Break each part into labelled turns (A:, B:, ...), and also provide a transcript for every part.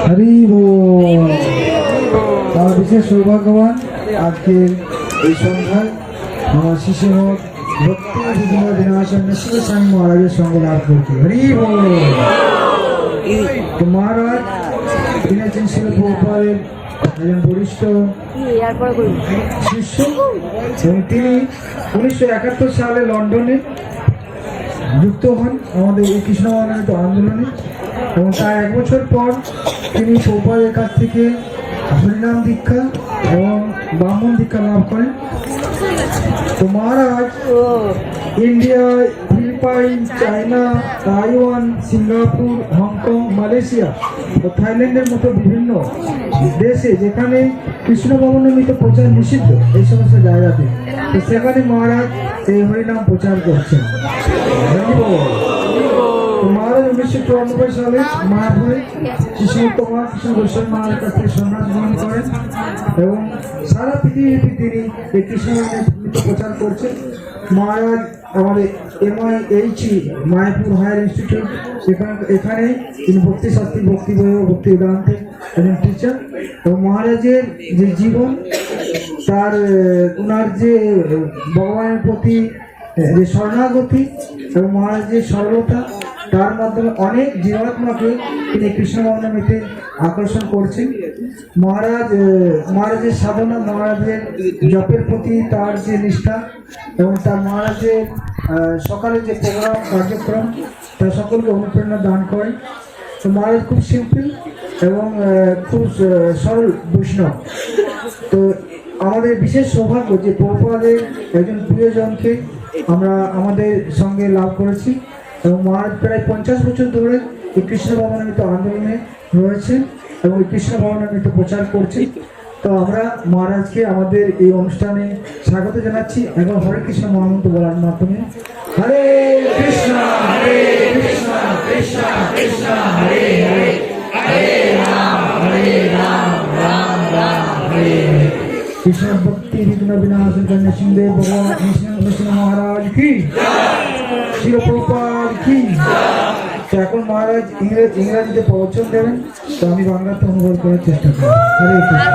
A: হরি বল। তার বিশেষ সৌভাগ্যবান আজকের এই সন্ধ্যায় আমার শিশু ভক্তি বিভিন্ন দিনাশন নিশ্চিত স্বামী মহারাজের সঙ্গে লাভ করছি। হরি বল। তো মহারাজ তিনি আছেন শিল প্রভুপাদের একজন বরিষ্ঠ শিষ্য এবং তিনি 1971 সালে লন্ডনে যুক্ত হন আমাদের এই কৃষ্ণ ভাবনামৃত আন্দোলনে এবং তার 1 বছর পর তিনি প্রভুপাদের কাছ থেকে হরিনাম দীক্ষা এবং ব্রাহ্মণ দীক্ষা লাভ করেন। তো Maharaj India, Philippines, China, Taiwan, Singapore, Hong Kong, Malaysia ও থাইল্যান্ডের মতো বিভিন্ন দেশে যেখানে কৃষ্ণ ভাবনামৃত প্রচার নিষিদ্ধ এই সমস্ত জায়গাতে, তো সেখানে মহারাজ এই হরিনাম প্রচার করছেন। মহারাজ 1994 সালে মায়াপুরে শ্রীমন্ত কৃষ্ণ গোস্বামী মহারাজ কাছ থেকে সন্ন্যাস গ্রহণ করেন এবং সারা পৃথিবীতে তিনি এই কৃষ্ণ ভাবনামৃত প্রচার করছেন। মহারাজ আমাদের MIH মায়াপুর হায়ার ইনস্টিটিউট এখানে তিনি ভক্তি শাস্ত্রী, ভক্তি ভক্তি বেদান্তে একজন টিচার এবং মহারাজের যে জীবন, তার ওনার যে ভগবানের প্রতি যে শরণাগতি এবং মহারাজের সরলতা, তার মাধ্যমে অনেক জীবাত্মাকে তিনি কৃষ্ণ ভাবনামৃতে আকর্ষণ করছেন। মহারাজের সাধনা, মহারাজের জপের প্রতি তার যে নিষ্ঠা এবং তার মহারাজের সকালে যে প্রোগ্রাম কার্যক্রম তা সকলকে অনুপ্রেরণা দান করেন। তো মহারাজ খুব সিম্পল এবং খুব সরল বৈষ্ণব। তো আমাদের বিশেষ সৌভাগ্য যে প্রভুপাদের একজন প্রিয়জনকে আমরা আমাদের সঙ্গে লাভ করেছি এবং মহারাজ প্রায় 50 বছর ধরে এই কৃষ্ণ ভাবনামৃত আন্দোলনে রয়েছেন এবং এই কৃষ্ণ ভাবনামৃত প্রচার করছেন। তো আমরা মহারাজকে আমাদের এই অনুষ্ঠানে স্বাগত জানাচ্ছি এবং হরে কৃষ্ণ মহামন্ত্র বলার মাধ্যমে। হরে কৃষ্ণ কৃষ্ণ কৃষ্ণ হরে হরে, হরে রাম রাম রাম হরে হরে। কৃষ্ণ ভক্তি বিঘ্ন বিনাশন করনে সিংহদেব ভগবান কৃষ্ণ মহারাজ কি, শিল প্রভুপাদ কি। তো এখন মহারাজ ইংরাজিতে প্রবচন দেবেন, তো আমি বাংলাতে অনুবাদ করার চেষ্টা করি। হরে কৃষ্ণ।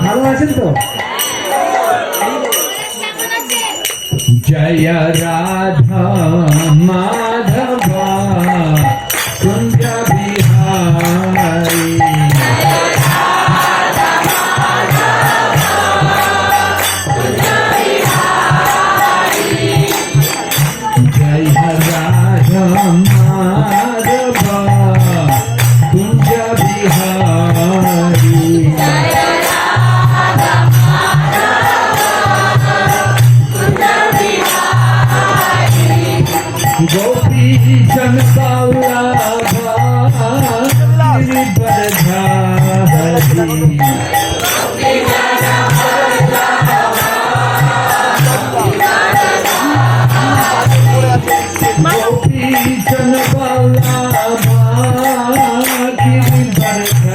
A: ভালো আছেন তো?
B: जय राधा माधवा कुंज बिहारी, जय राधा माधवा कुंज बिहारी, गोपी जन वल्लभा गिरिवरधारी, गोपी जन वल्लभा गिरिवरधारी,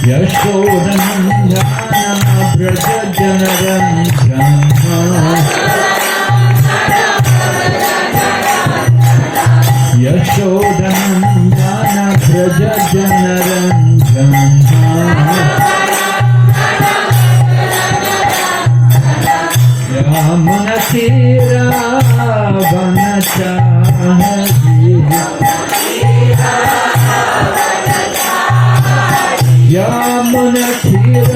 B: यशोदनन्दन व्रज जनरञ्जन, यशोदनन्दन व्रज जनरञ्जन, यमुना तीरावनचारी, यमुना तीरावनचारी,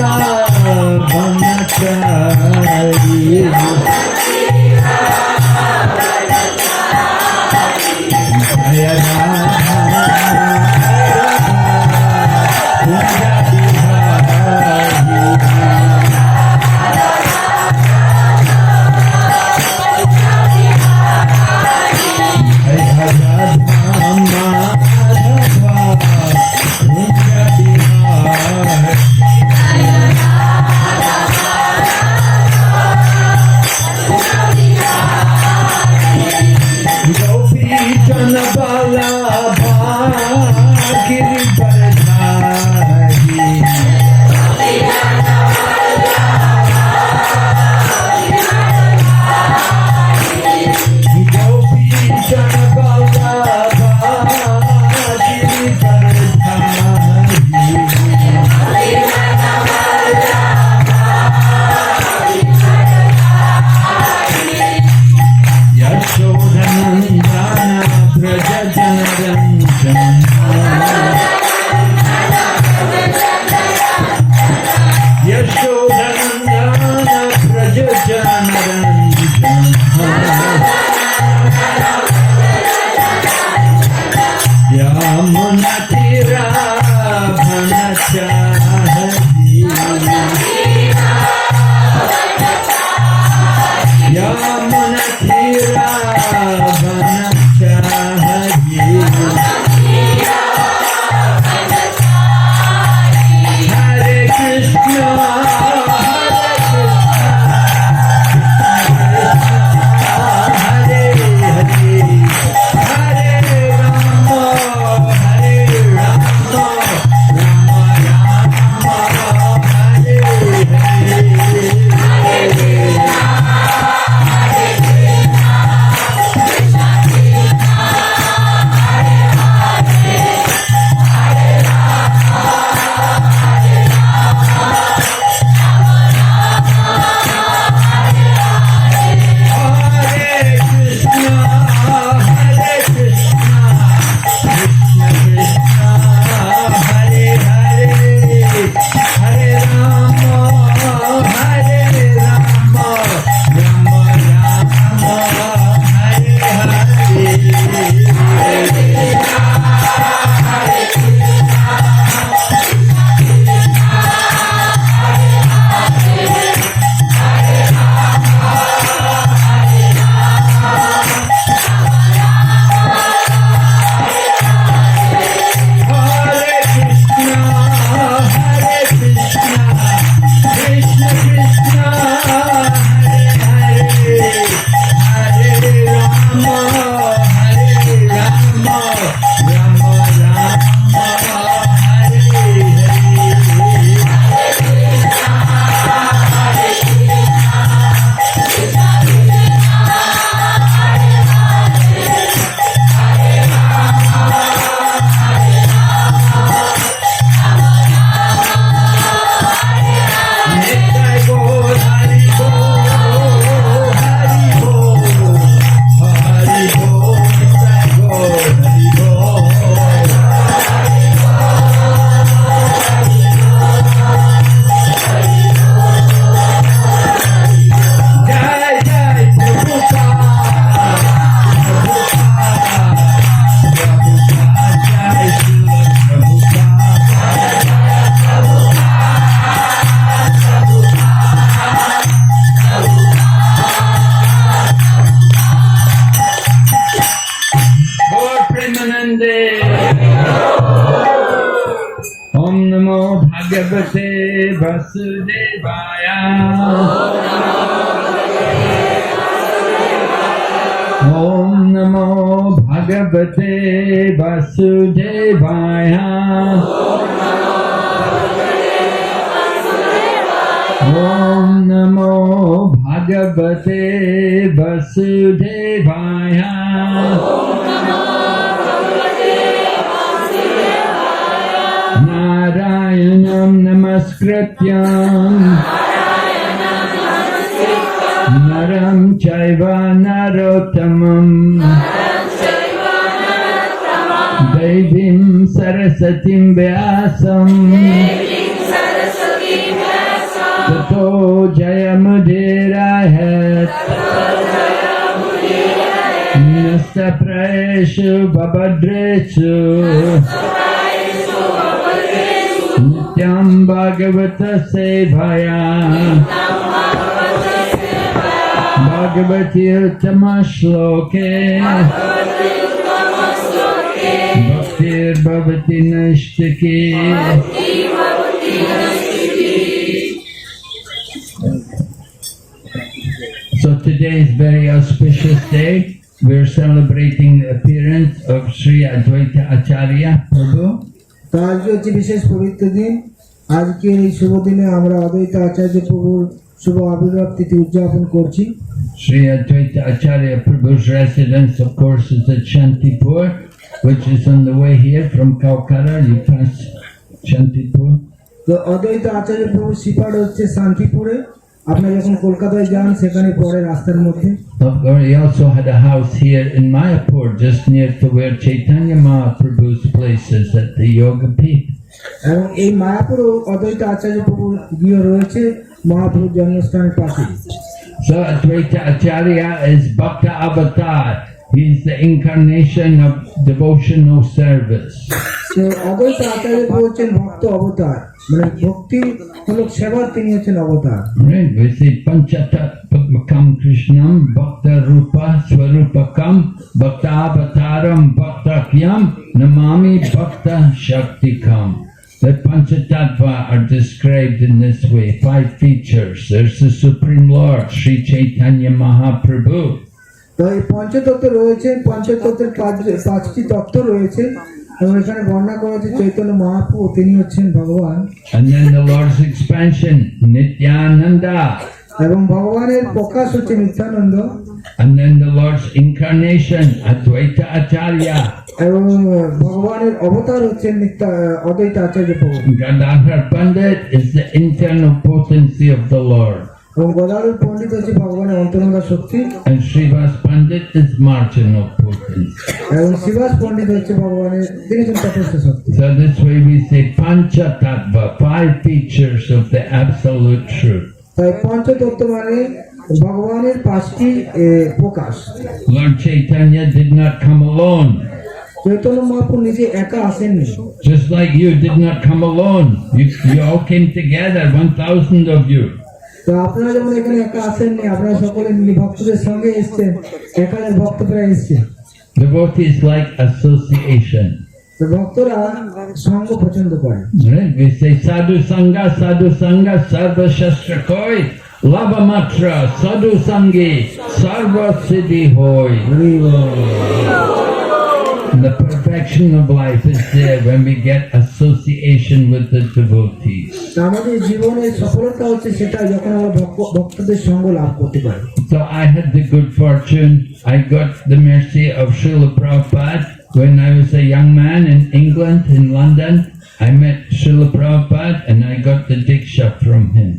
B: जय Radha Om Namo Bhagavate Vasudevaya. Om Namo Bhagavate Vasudevaya. Om Namo Bhagavate Vasudevaya. Narayanam Namaskrityam Naram Chaiva Narottamam Devim Sarasatim Vyasam Tato Jayamudirahat Nasta Praeshu Babadresu Nityam Bhagavata Sevaya Bhagavati Uttama Shloke Bhaktir Bhavati Nashtaki. So today is very auspicious day. We're celebrating the appearance of Sri Advaita Acharya Prabhu.
A: তো আজকে হচ্ছে বিশেষ পবিত্র দিন। আজকে এই শুভ দিনে আমরা অদ্বৈত আচার্য প্রভুর শুভ আবির্ভাব তিথি উদযাপন করছি।
B: Sri Advaita Acharya Prabhu's residence, of course, is at Shantipur, which is on the way here from Calcutta. You pass Shantipur.
A: তো অদ্বৈত আচার্য প্রভুর সিপাট হচ্ছে শান্তিপুরে। আপনারা যখন কলকাতায় যান সেখানে পরে রাস্তার মধ্যে।
B: Of course, he also had a house here in Mayapur, just near to where Chaitanya Mahaprabhu's place is at the Yoga Peeth.
A: এবং এই মায়াপুরও অদ্বৈত আচার্য প্রভুর গৃহ রয়েছে মহাপ্রভুর জন্মস্থানের পাশে।
B: So Advaita Acharya is Bhakta Avatar. He is the incarnation of devotional service.
A: তো অদ্বৈত আচার্য প্রভু হচ্ছেন ভক্ত অবতার, মানে ভক্তি মূলক সেবার তিনি হচ্ছেন অবতার।
B: Right? We say Panchatatmakam Krishnam Bhakta Rupa Swarupakam Bhakta Avataram Bhaktakyam Namami Bhakta Shaktikam. The Panchatattva are described in this way, 5 features. There's the Supreme Lord, Sri Chaitanya Mahaprabhu.
A: তো এই পঞ্চতত্ত্ব রয়েছে, পঞ্চতত্ত্বের 5টি তত্ত্ব রয়েছে এবং এখানে বর্ণনা করা হচ্ছে চৈতন্য মহাপ্রভু, তিনি হচ্ছেন ভগবান।
B: And then the Lord's expansion, Nityananda.
A: এবং ভগবানের প্রকাশ হচ্ছে Nityananda.
B: And then the Lord's incarnation, Advaita Acharya.
A: এবং ভগবানের অবতার হচ্ছেন অদ্বৈত আচার্য প্রভু।
B: Gadadhar Pandit is the internal potency of the Lord.
A: এবং গদাধর পণ্ডিত হচ্ছে ভগবানের অন্তরঙ্গা শক্তি।
B: And Srivas Pandit is marginal potency.
A: এবং শিবাস পণ্ডিত হচ্ছে ভগবানের, তিনি হচ্ছেন তপস্য শক্তি।
B: So this way we say Pancha Tattva, 5 features of the absolute truth.
A: তাই পঞ্চতত্ত্ব মানে ভগবানের 5টি প্রকাশ।
B: Lord Chaitanya did not come alone.
A: Chaitanya Mahaprabhu নিজে একা আসেননি।
B: Just like you did not come alone. You all came together, 1,000 of you.
A: তো আপনারা যেমন এখানে একা আসেননি, আপনারা সকলে মিলে ভক্তদের সঙ্গে এসেছেন, 1000 ভক্ত প্রায় এসছে।
B: Devotees like association.
A: তো ভক্তরা সঙ্গ পছন্দ করে।
B: Right? We say sadhu sangha, sarva shastra koi, lava matra, sadhu sangi, sarva siddhi hoy.
A: Hari ball.
B: The perfection of life is there when we get association with the devotees.
A: তা আমাদের জীবনের সফলতা হচ্ছে সেটা যখন আমরা ভক্তদের সঙ্গ লাভ করতে পারি।
B: So I had the good fortune, I got the mercy of Srila Prabhupada. When I was a young man in England, in London, I met Srila Prabhupada and I got the Diksha from him.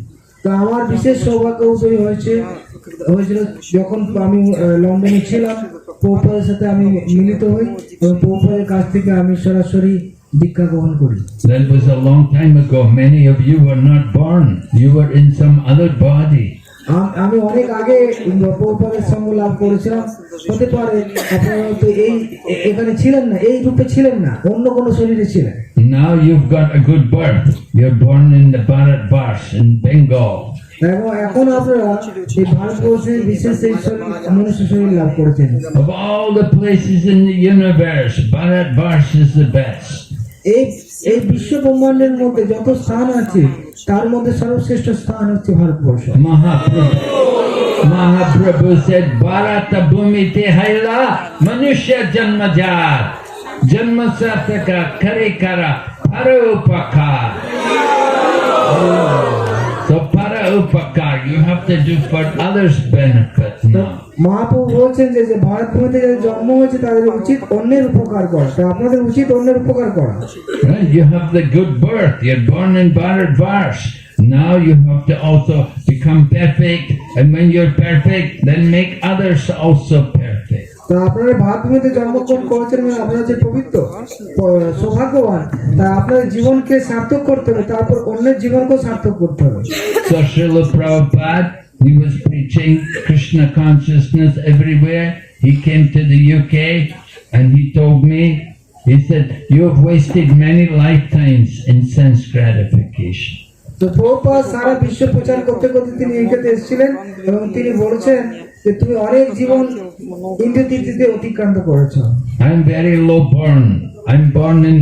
A: তো আমার বিশেষ সৌভাগ্য উদয় হয়েছিল যখন আমি লন্ডনে ছিলাম, প্রভুপাদের সাথে আমি মিলিত হই এবং প্রভুপাদের কাছ থেকে আমি সরাসরি দীক্ষা গ্রহণ করি।
B: That was a long time ago. Many of you were not born. You were in some other body.
A: আমি অনেক আগে প্রভুপাদের সঙ্গ লাভ করেছিলাম। হতে পারে আপনারা হয়তো এখানে ছিলেন না, এই রূপে ছিলেন না, অন্য কোনো শরীরে ছিলেন।
B: Now you've got a good birth. You're born in the Bharat Varsh in Bengal.
A: এবং এখন আপনারা এই ভারতবর্ষের বিশেষ এই মনুষ্য শরীর লাভ করেছেন।
B: Of all the places in the universe, Bharat Varsh is the best.
A: এই বিশ্ব ব্রহ্মাণ্ডের মধ্যে যত স্থান আছে তার মধ্যে সর্বশ্রেষ্ঠ স্থান হচ্ছে Bharatvarsha.
B: Mahaprabhu said, Bharata bhumite haila manushya janmajat janma sataka karikara paraupakar. So paraupakar you have to do for others' benefit now.
A: Mahaprabhu বলছেন যে ভারত ভূমিতে যাদের জন্ম হয়েছে তাদের উচিত অন্যের উপকার করা, তা আপনাদের উচিত অন্যের উপকার করা।
B: Right? You have the good birth. You're born in Bharat Varsh. Now you have to also become perfect, and when you're perfect, then make others also perfect.
A: তা আপনারা ভারত ভূমিতে জন্মগ্রহণ করেছেন এবং আপনারা যে পবিত্র সৌভাগ্যবান, তা আপনার জীবনকে সার্থক করতে হবে, তারপর অন্যের জীবনকেও সার্থক করতে হবে।
B: So Srila Prabhupada, he was preaching Krishna consciousness everywhere. He came to the UK and he told me, he said, you have wasted many lifetimes in sense gratification.
A: তো প্রভুপাদ সারা বিশ্ব প্রচার করতে করতে তিনি এখানে এসেছিলেন এবং তিনি বলেছেন যে তুমি অনেক জীবন ইন্দ্রিয় তৃপ্তিতে অতিক্রান্ত করেছো।
B: I'm very low born. I'm born in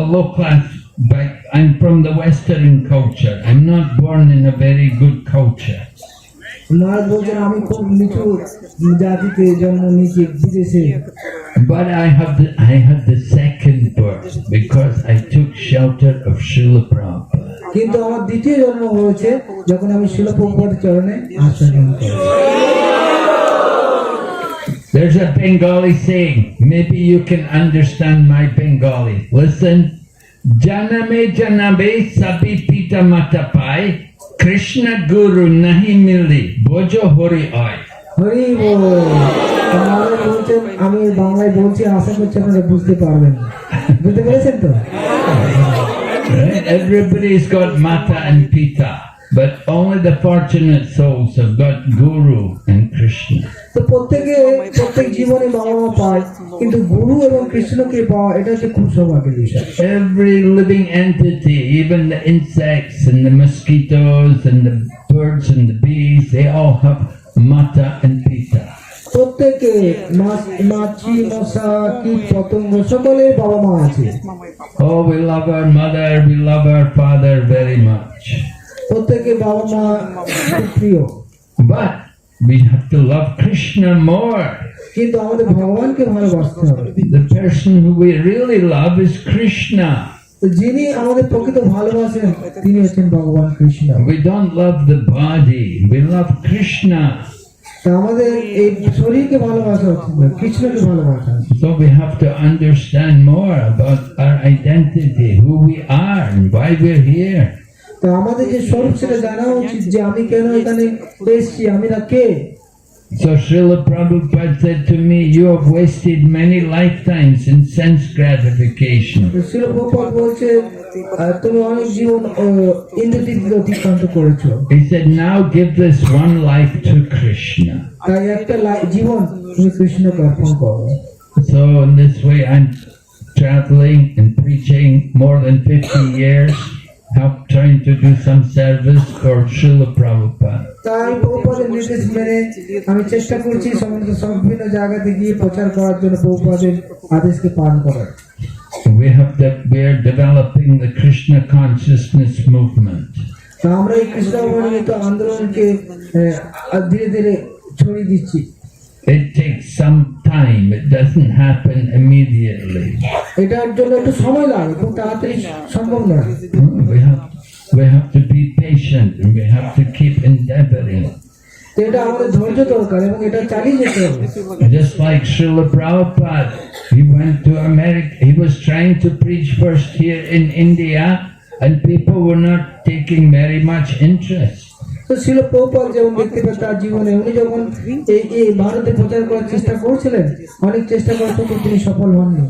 B: a low class, but I'm from the Western culture. I'm not born in a very good culture.
A: মহারাজ বলছেন আমি খুব নিচু জাতিতে জন্ম নিয়েছি বিদেশে।
B: But I had the second birth. We shelter of Srila Prabhupada.
A: কিন্তু আমার দ্বিতীয় জন্ম হয়েছে যখন আমি শিল প্রভুপাদের চরণে আশ্রয় গ্রহণ করি।
B: There's a Bengali saying, maybe you can understand my Bengali. Listen. Janame janabe sabi pita mata pai, Krishna Guru nahi mili, bojo hori oi.
A: Hari বল। আমাদের বলছেন, আমি বাংলায় বলছি, আশা করছি আপনারা বুঝতে পারবেন। বুঝতে পেরেছেন তো?
B: Right? Everybody's got mata and pita, but only the fortunate souls have got Guru and Krishna.
A: তো প্রত্যেক জীবনে বাবা মা পায়, কিন্তু গুরু এবং কৃষ্ণকে পাওয়া এটা হচ্ছে খুব সৌভাগ্যের বিষয়।
B: Every living entity, even the insects and the mosquitoes and the birds and the bees, they all have mata and pita.
A: প্রত্যেকে মাছি মশা কীট পতঙ্গ সকলের বাবা মা আছে।
B: Oh, we love our mother, we love our father very much.
A: প্রত্যেকে বাবা মা খুব প্রিয়,
B: But we have to love Krishna more.
A: কিন্তু আমাদের ভগবানকে ভালোবাসতে হবে।
B: The person who we really love is Krishna.
A: তো যিনি আমাদের প্রকৃত ভালোবাসেন তিনি হচ্ছেন ভগবান Krishna.
B: We don't love the body, we love Krishna.
A: তা আমাদের এই শরীরকে ভালোবাসা উচিত নয়, কৃষ্ণকে ভালোবাসা উচিত।
B: So we have to understand more about our identity, who we are and why we're here.
A: তো আমাদের যে স্বরূপ সেটা জানা উচিত, যে আমি কেন এখানে এসেছি, আমি না কে।
B: So Srila Prabhupada said to me, you have wasted many lifetimes in sense gratification.
A: তো শিল প্রভুপাদ বলছে তুমি অনেক জীবন ইন্দ্রিয় অতিক্রান্ত করেছো।
B: He said, now give this one life to Krishna.
A: তাই একটা জীবন তুমি কৃষ্ণকে অর্পণ করো।
B: So in this way I'm traveling and preaching more than 50 years, trying to do some service for Srila Prabhupada.
A: তাই প্রভুপাদের নির্দেশ মেনে আমি চেষ্টা করছি সমস্ত বিভিন্ন জায়গাতে গিয়ে প্রচার করার জন্য, প্রভুপাদের আদেশকে পালন করার।
B: We are developing the Krishna consciousness movement.
A: তা আমরা এই কৃষ্ণ অবলম্বিত আন্দোলনকে ধীরে ধীরে ছড়িয়ে দিচ্ছি।
B: It takes some time. It doesn't happen immediately.
A: এটার জন্য একটু সময় লাগে, খুব তাড়াতাড়ি সম্ভব নয়।
B: We have to be patient and we have to keep endeavoring.
A: তো এটা আমাদের ধৈর্য দরকার এবং এটা চালিয়ে যেতে হবে।
B: Just like Srila Prabhupada, he went to America. He was trying to preach first here in India, and people were not taking very much interest.
A: তো শিল প্রভুপাদ যেমন দেখতে পাই তার জীবনে, উনি যখন এই ভারতে প্রচার করার চেষ্টা করছিলেন, অনেক চেষ্টা করার সত্ত্বেও তিনি সফল হননি।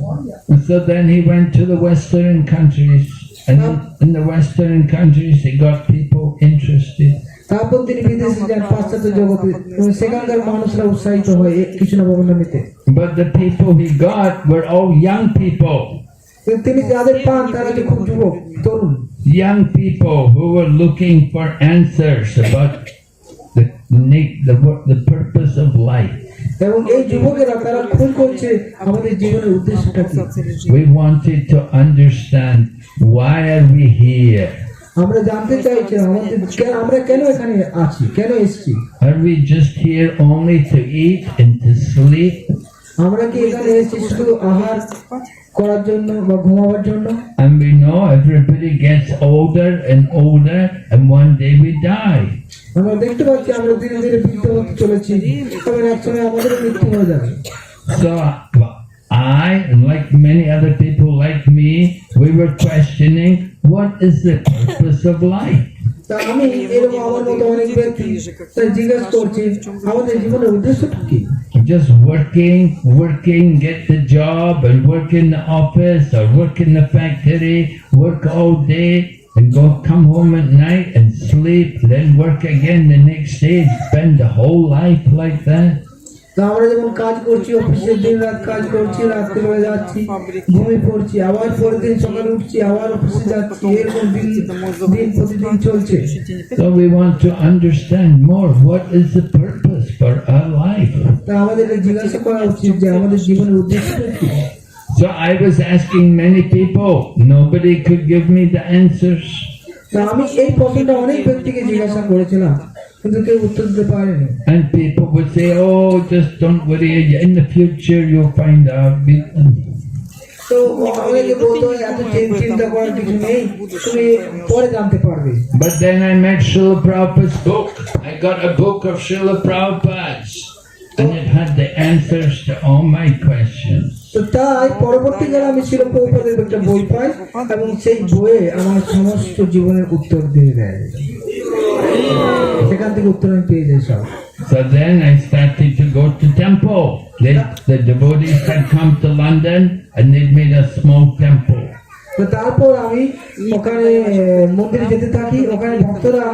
B: And so then he went to the Western countries, and in the Western countries he got people interested.
A: তারপর তিনি বিদেশে যান পাশ্চাত্য জগতে, এবং সেখানকার মানুষরা উৎসাহিত হয় এই কৃষ্ণ ভগবানের নিতে।
B: But the people he got were all young people.
A: তিনি যাদের পান তারা যে খুব যুবক তরুণ,
B: Young people who were looking for answers about the purpose of life.
A: এবং এই যুবকেরা তারা খোঁজ করছে আমাদের জীবনের উদ্দেশ্যটা কি।
B: We wanted to understand why are we here?
A: আমরা জানতে চাইছি আমরা কেন এখানে আছি, কেন এসেছি।
B: Are we just here only to eat and to sleep?
A: আমরা কি এখানে এসেছি শুধু আহার করার জন্য বা ঘুমাবার জন্য?
B: And we know everybody gets older and older, and one day we die.
A: আমরা দেখতে পাচ্ছি আমরা ধীরে ধীরে বৃদ্ধ হতে চলেছি, তবে একসময় আমাদের মৃত্যু হয়ে যাবে।
B: So I, and like many other people like me, we were questioning what is the purpose of life.
A: তা আমি এরকম আমার মতো অনেক ব্যক্তি জিজ্ঞাসা করছি আমাদের জীবনের উদ্দেশ্যটা কি।
B: Just working, get the job and work in the office or work in the factory, work all day and come home at night and sleep, then work again the next day, spend the whole life like that.
A: তা আমরা যেমন কাজ করছি, অফিসে দিন রাত কাজ করছি, রাত্রিবেলা যাচ্ছি, ঘুমিয়ে পড়ছি, আবার পরের দিন সকালে উঠছি, আবার অফিসে যাচ্ছি, এরকম দিন প্রতিদিন চলছে।
B: So we want to understand more what is the purpose for our life.
A: তা আমাদের জিজ্ঞাসা করা উচিত যে আমাদের জীবনের উদ্দেশ্যটা কি।
B: So I was asking many people, nobody could give me the answers.
A: তা আমি এই প্রশ্নটা অনেক ব্যক্তিকে জিজ্ঞাসা করেছিলাম, কিন্তু কেউ উত্তর দিতে পারেনি।
B: And people would say, oh, just don't worry, in the future you'll find out.
A: তো অনেকে বলতো এত চিন্তা করার কিছু নেই, তুমি পরে জানতে পারবে।
B: But then I met Srila Prabhupada's book. I got a book of Srila Prabhupada's, and it had the answers to all my questions.
A: তো তাই পরবর্তীকালে আমি শিল প্রভুপাদের একটা বই পাই এবং সেই বইয়ে আমার সমস্ত জীবনের উত্তর দিয়ে দেয়, সেখান থেকে উত্তর আমি পেয়ে যাই সব।
B: So then I started to go to temple. The devotees had come to London and they'd made a small temple.
A: তো তারপর আমি ওখানে মন্দিরে যেতে থাকি, ওখানে ভক্তরা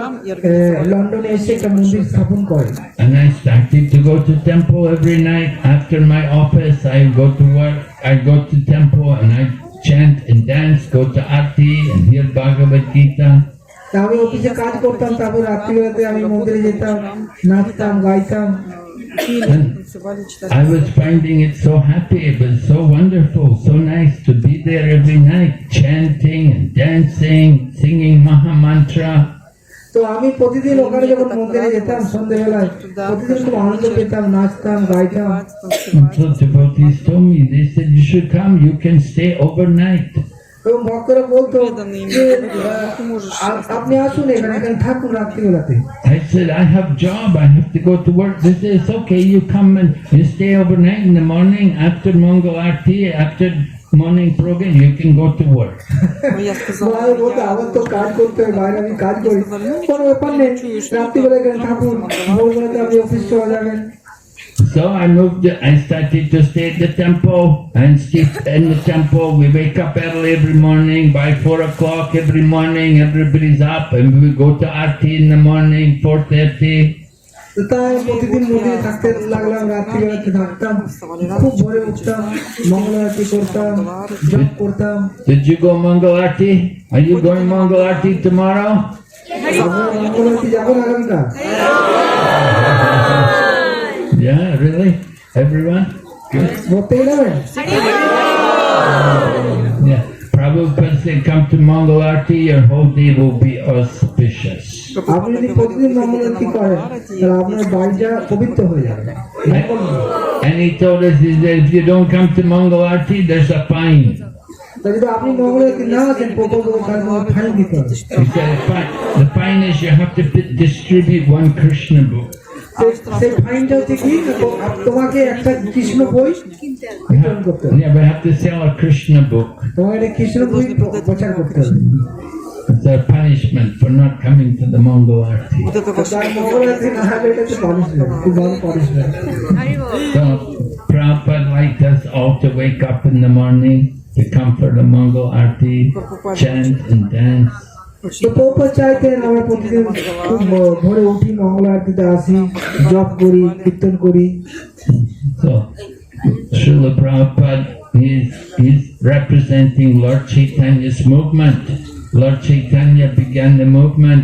A: লন্ডনে এসে একটা মন্দির স্থাপন করে।
B: And I started to go to temple every night. After my office, I go to work. I go to temple and I chant and dance, go to Aarti and hear Bhagavad Gita.
A: তা আমি অফিসে কাজ করতাম, তারপর রাত্রিবেলাতে আমি মন্দিরে যেতাম, নাচতাম, গাইতাম।
B: And I was finding it so happy. It was so wonderful, so nice to be there every night, chanting and dancing, singing Maha Mantra.
A: তো আমি প্রতিদিন ওখানে যখন মন্দিরে যেতাম সন্ধ্যেবেলায়, প্রতিদিন খুব আনন্দ পেতাম, নাচতাম, গাইতাম।
B: So devotees told me, they said, you should come, you can stay overnight.
A: এবং ভক্তরা বলতো যে আপনি আসুন এখানে, এখানে থাকুন রাত্রিবেলাতে।
B: I said, I have job, I have to go to work. They said, it's okay, you come and you stay overnight in the morning, after Mangal Aarti, after morning program, you can go to work.
A: মহারাজ বলতো আমার তো কাজ করতে হয়, বাইরে আমি কাজ করি, কোনো ব্যাপার নেই, রাত্রিবেলা এখানে থাকুন, ভোরবেলাতে আপনি অফিস চলে যাবেন।
B: So I started to stay at the temple and stay in the temple. We wake up early every morning. By 4 o'clock every morning, everybody's up and we go to Aarti in the morning, 4:30.
A: তো তাই প্রতিদিন মন্দিরে থাকতে লাগলাম, রাত্রিবেলাতে থাকতাম, খুব ভোরে উঠতাম, মঙ্গল আরতি করতাম, জপ করতাম।
B: Did you go Mangal Aarti? Are you going Mangal Aarti tomorrow?
A: আপনারা মঙ্গল আরতি যাবেন আগামীকাল?
B: Yeah, really? Everyone? Good.
A: প্রত্যেকে যাবেন?
B: Yeah. Prabhupada said, come to Mangal Aarti, your whole day will be auspicious.
A: আপনি যদি প্রতিদিন মঙ্গল আরতি করেন তাহলে আপনার বাড়িটা পবিত্র হয়ে যাবে।
B: And he told us, he said, if you don't come to Mangal Aarti, there's a fine.
A: তাই যদি আপনি মঙ্গল আরতি না আসেন, তাহলে ফাইন দিতে হবে।
B: He said, the fine is you have to distribute one Krishna book.
A: সেই ফাইনটা হচ্ছে কি, তোমাকে একটা কৃষ্ণ বই বিতরণ করতে হবে।
B: Yeah, we have to sell a Krishna book.
A: তোমাকে একটা কৃষ্ণ বই প্রচার করতে হবে।
B: It's a punishment for not coming to the Mangal Aarti.
A: তার মঙ্গল আরতি না হলে এটা হচ্ছে punishment, খুব বড় punishment।
B: So Prabhupada liked us all to wake up in the morning to come for the Mangal Aarti, chant and dance.
A: তো প্রভুপাদ চাইতেন আমরা প্রতিদিন খুব ভোরে উঠি, মঙ্গল আরতিতে আসি, জপ করি, কীর্তন করি।
B: So Srila Prabhupada is representing Lord Chaitanya's movement. Lord Chaitanya began the movement.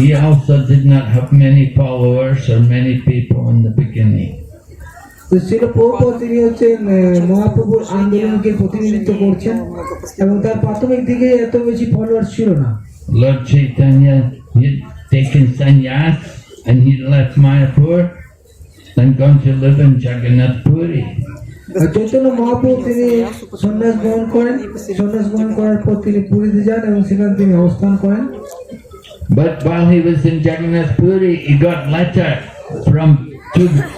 B: He also did not have many followers or many people in the beginning.
A: তো শিল প্রভুপাদ তিনি হচ্ছেন মহাপ্রভুর আন্দোলনকে প্রতিনিধিত্ব করছেন এবং তার প্রাথমিক দিকে এত বেশি ফলোয়ার ছিল না।
B: Lord Chaitanya had taken sannyas and he left Mayapur and gone to live in Jagannath Puri.
A: Chaitanya Mahaprabhu তিনি সন্ন্যাস গ্রহণ করেন, সন্ন্যাস গ্রহণ করার পর তিনি পুরীতে যান এবং সেখানে তিনি অবস্থান করেন।
B: But while he was in Jagannath Puri, he got letter from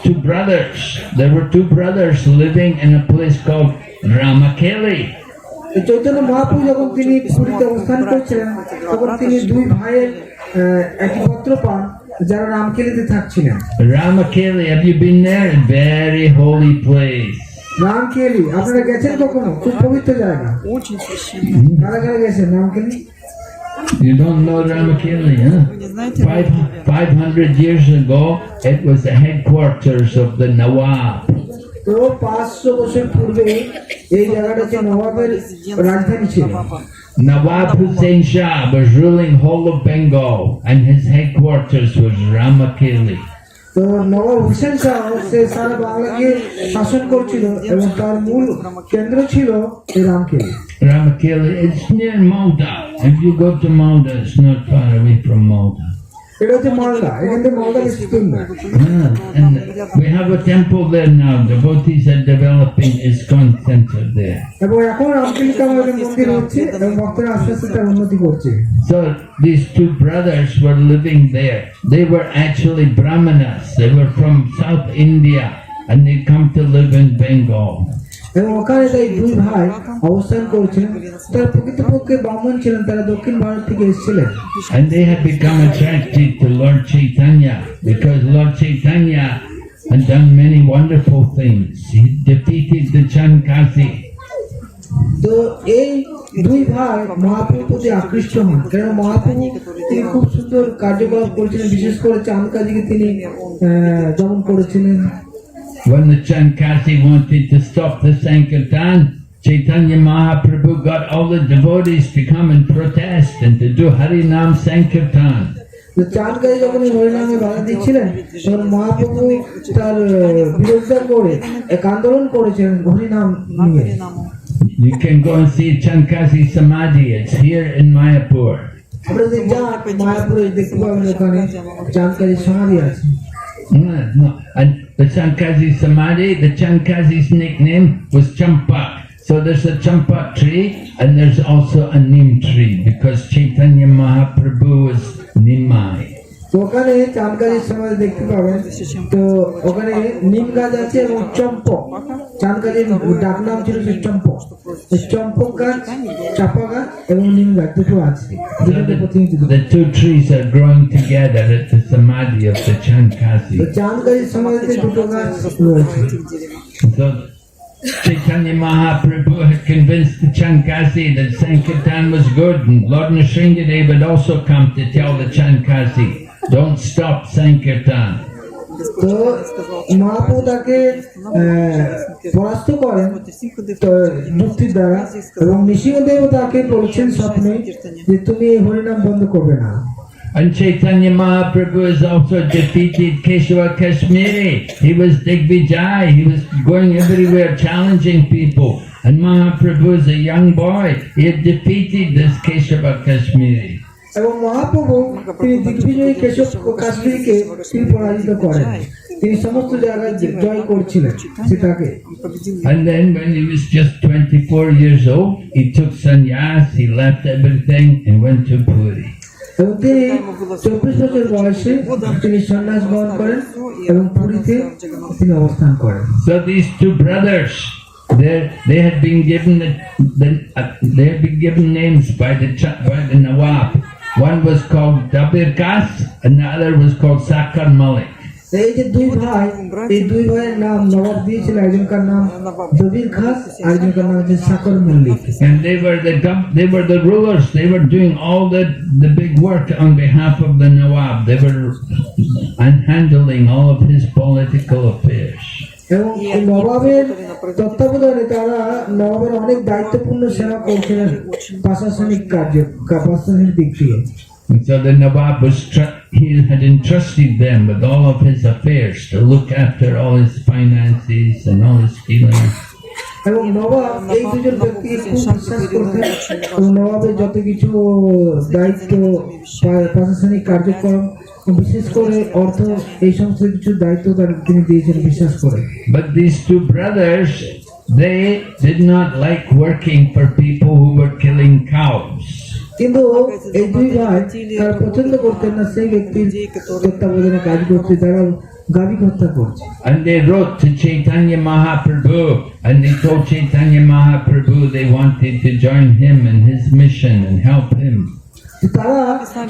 B: two brothers. There were two brothers living in a place called Ramakeli.
A: Chaitanya Mahaprabhu যখন তিনি পুরীতে অবস্থান করছিলেন তখন তিনি দুই ভাইয়ের একটি পত্র পান যারা রামকেলিতে থাকছিলেন।
B: Ramakeli, have you been there? Very holy place.
A: Ramkeli আপনারা গেছেন কখনো? খুব পবিত্র জায়গা। কারা কারা গেছেন Ramkeli?
B: You don't know Ramakeli, huh? 500 years ago, it was the headquarters of the Nawab.
A: তো 500 বছর পূর্বে এই জায়গাটা হচ্ছে নবাবের রাজধানী ছিল।
B: Nawab Hussain Shah was ruling whole of Bengal and his headquarters was Ramakeli.
A: তো নবাব হুসেন শাহ সে সারা বাংলাকে শাসন করছিল এবং তার মূল কেন্দ্র ছিল এই Ramkeli.
B: Ramakeli, it's near Malda. If you go to Malda, it's not far away from Malda.
A: এটা হচ্ছে মালদা, এখান থেকে মালদা বেশি দূর না।
B: And we have a temple there now. Devotees are developing ISKCON center there.
A: এবং এখন রামকৃষ্ণ মন্দির হচ্ছে এবং ভক্তরা আস্তে আস্তে তার উন্নতি করছে।
B: So these two brothers were living there. They were actually Brahmanas. They were from South India and they come to live in Bengal.
A: এবং ওখানে তাই দুই ভাই অবস্থান করেছিলেন, তারা প্রকৃতপক্ষে ব্রাহ্মণ ছিলেন, তারা দক্ষিণ ভারত থেকে এসেছিলেন।
B: And they had become attracted to Lord Chaitanya because Lord Chaitanya had done many wonderful things. He defeated the Chankasi.
A: তো এই দুই ভাই মহাপ্রভুর প্রতি আকৃষ্ট হন, কারণ মহাপ্রভু তিনি খুব সুন্দর কার্যকলাপ করেছিলেন, বিশেষ করে চাঁদকাজিকে তিনি দমন করেছিলেন।
B: When the Chankasi wanted to stop the Sankirtan, Chaitanya Mahaprabhu got all the devotees to come and protest and to do Harinam Sankirtan.
A: তো চাঁদকাজি যখন এই হরিনামে বাধা দিচ্ছিলেন, তখন মহাপ্রভু তার বিরোধিতা করে এক আন্দোলন করেছেন হরিনাম নিয়ে।
B: You can go and see Chankasi Samadhi. It's here in Mayapur.
A: আমরা যদি যান মায়াপুরে দেখতে পাবেন ওখানে চাঁদকাজির সমাধি আছে।
B: No. And the Chankasi Samadhi, the Chankasi's nickname was Champak. So there's a Champak tree and there's also a Neem tree because Chaitanya Mahaprabhu was Nimai.
A: তো ওখানে চাঁদকাজির সমাধি দেখতে পাবেন, তো ওখানে নিম গাছ আছে এবং চম্পক, চাঁদকাজির ডাক নাম ছিল সে চম্পক। চম্পক গাছ, চাপা গাছ এবং নিম গাছ দুটো আছে, দুটোতে প্রতিনিধিত্ব।
B: The two trees are growing together at the Samadhi of the
A: তো
B: Chankasi.
A: চাঁদকাজির সমাধিতে দুটো গাছ রয়েছে।
B: So Chaitanya Mahaprabhu had convinced the Chankasi that Sankirtan was good, and Lord Nrsimhadev had also come to tell the Chankasi, don't stop Sankirtan.
A: তো মহাপ্রভু তাকে পরাস্ত করেন তো যুক্তির দ্বারা, এবং নৃসিংহদেব তাকে বলছেন স্বপ্নে যে তুমি এই হরিনাম বন্ধ করবে না।
B: And Chaitanya Mahaprabhu has also defeated Keshava Kashmiri. He was Digvijay. He was going everywhere challenging people. And Mahaprabhu is a young boy. He had defeated this Keshava Kashmiri.
A: এবং মহাপ্রভু তিনি দিগ্বিজয়ী কেশব কাশ্মীরকে তিনি পরাজিত করেন, তিনি সমস্ত জায়গায় জয় করছিলেন সীতাকে।
B: And then when he was just 24 years old, he took sannyas, he left everything and went to Puri.
A: এবং তিনি 24 বছর বয়সে তিনি সন্ন্যাস গ্রহণ করেন এবং পুরীতে তিনি অবস্থান করেন।
B: So these two brothers, they had been given names by the Nawab. One was called Dabir Kas and the other was called Sakar Malik.
A: এই যে দুই ভাই, এই দুই ভাইয়ের নাম নবাব দিয়েছিল, একজনকার নাম দবির খাস আর একজনকার নাম হচ্ছে সাকর Mallick.
B: And they were the rulers. They were doing all the big work on behalf of the Nawab. They were handling all of his political affairs.
A: এবং এই নবাবের তত্ত্বাবধানে তারা নবাবের অনেক দায়িত্বপূর্ণ সেবা করছিলেন প্রশাসনিক প্রশাসনিক দিক থেকে।
B: And so the Nawab he had entrusted them with all of his affairs to look after all his finances and all his dealings.
A: এবং নবাব এই দুজন ব্যক্তিকে খুব বিশ্বাস করতেন এবং নবাবের যত কিছু দায়িত্ব, প্রশাসনিক কার্যক্রম, বিশেষ করে অর্থ, এই সমস্ত কিছু দায়িত্ব তিনি দিয়েছেন বিশ্বাস করে।
B: But these two brothers, they did not like working for people who were killing cows.
A: কিন্তু এই দুই ভাই তারা পছন্দ করতেন না সেই ব্যক্তির তত্ত্বাবধানে কাজ করতে যারা গাভী হত্যা করছে।
B: And they wrote to Chaitanya Mahaprabhu and they told Chaitanya Mahaprabhu they wanted to join him in his mission and help him.
A: তারা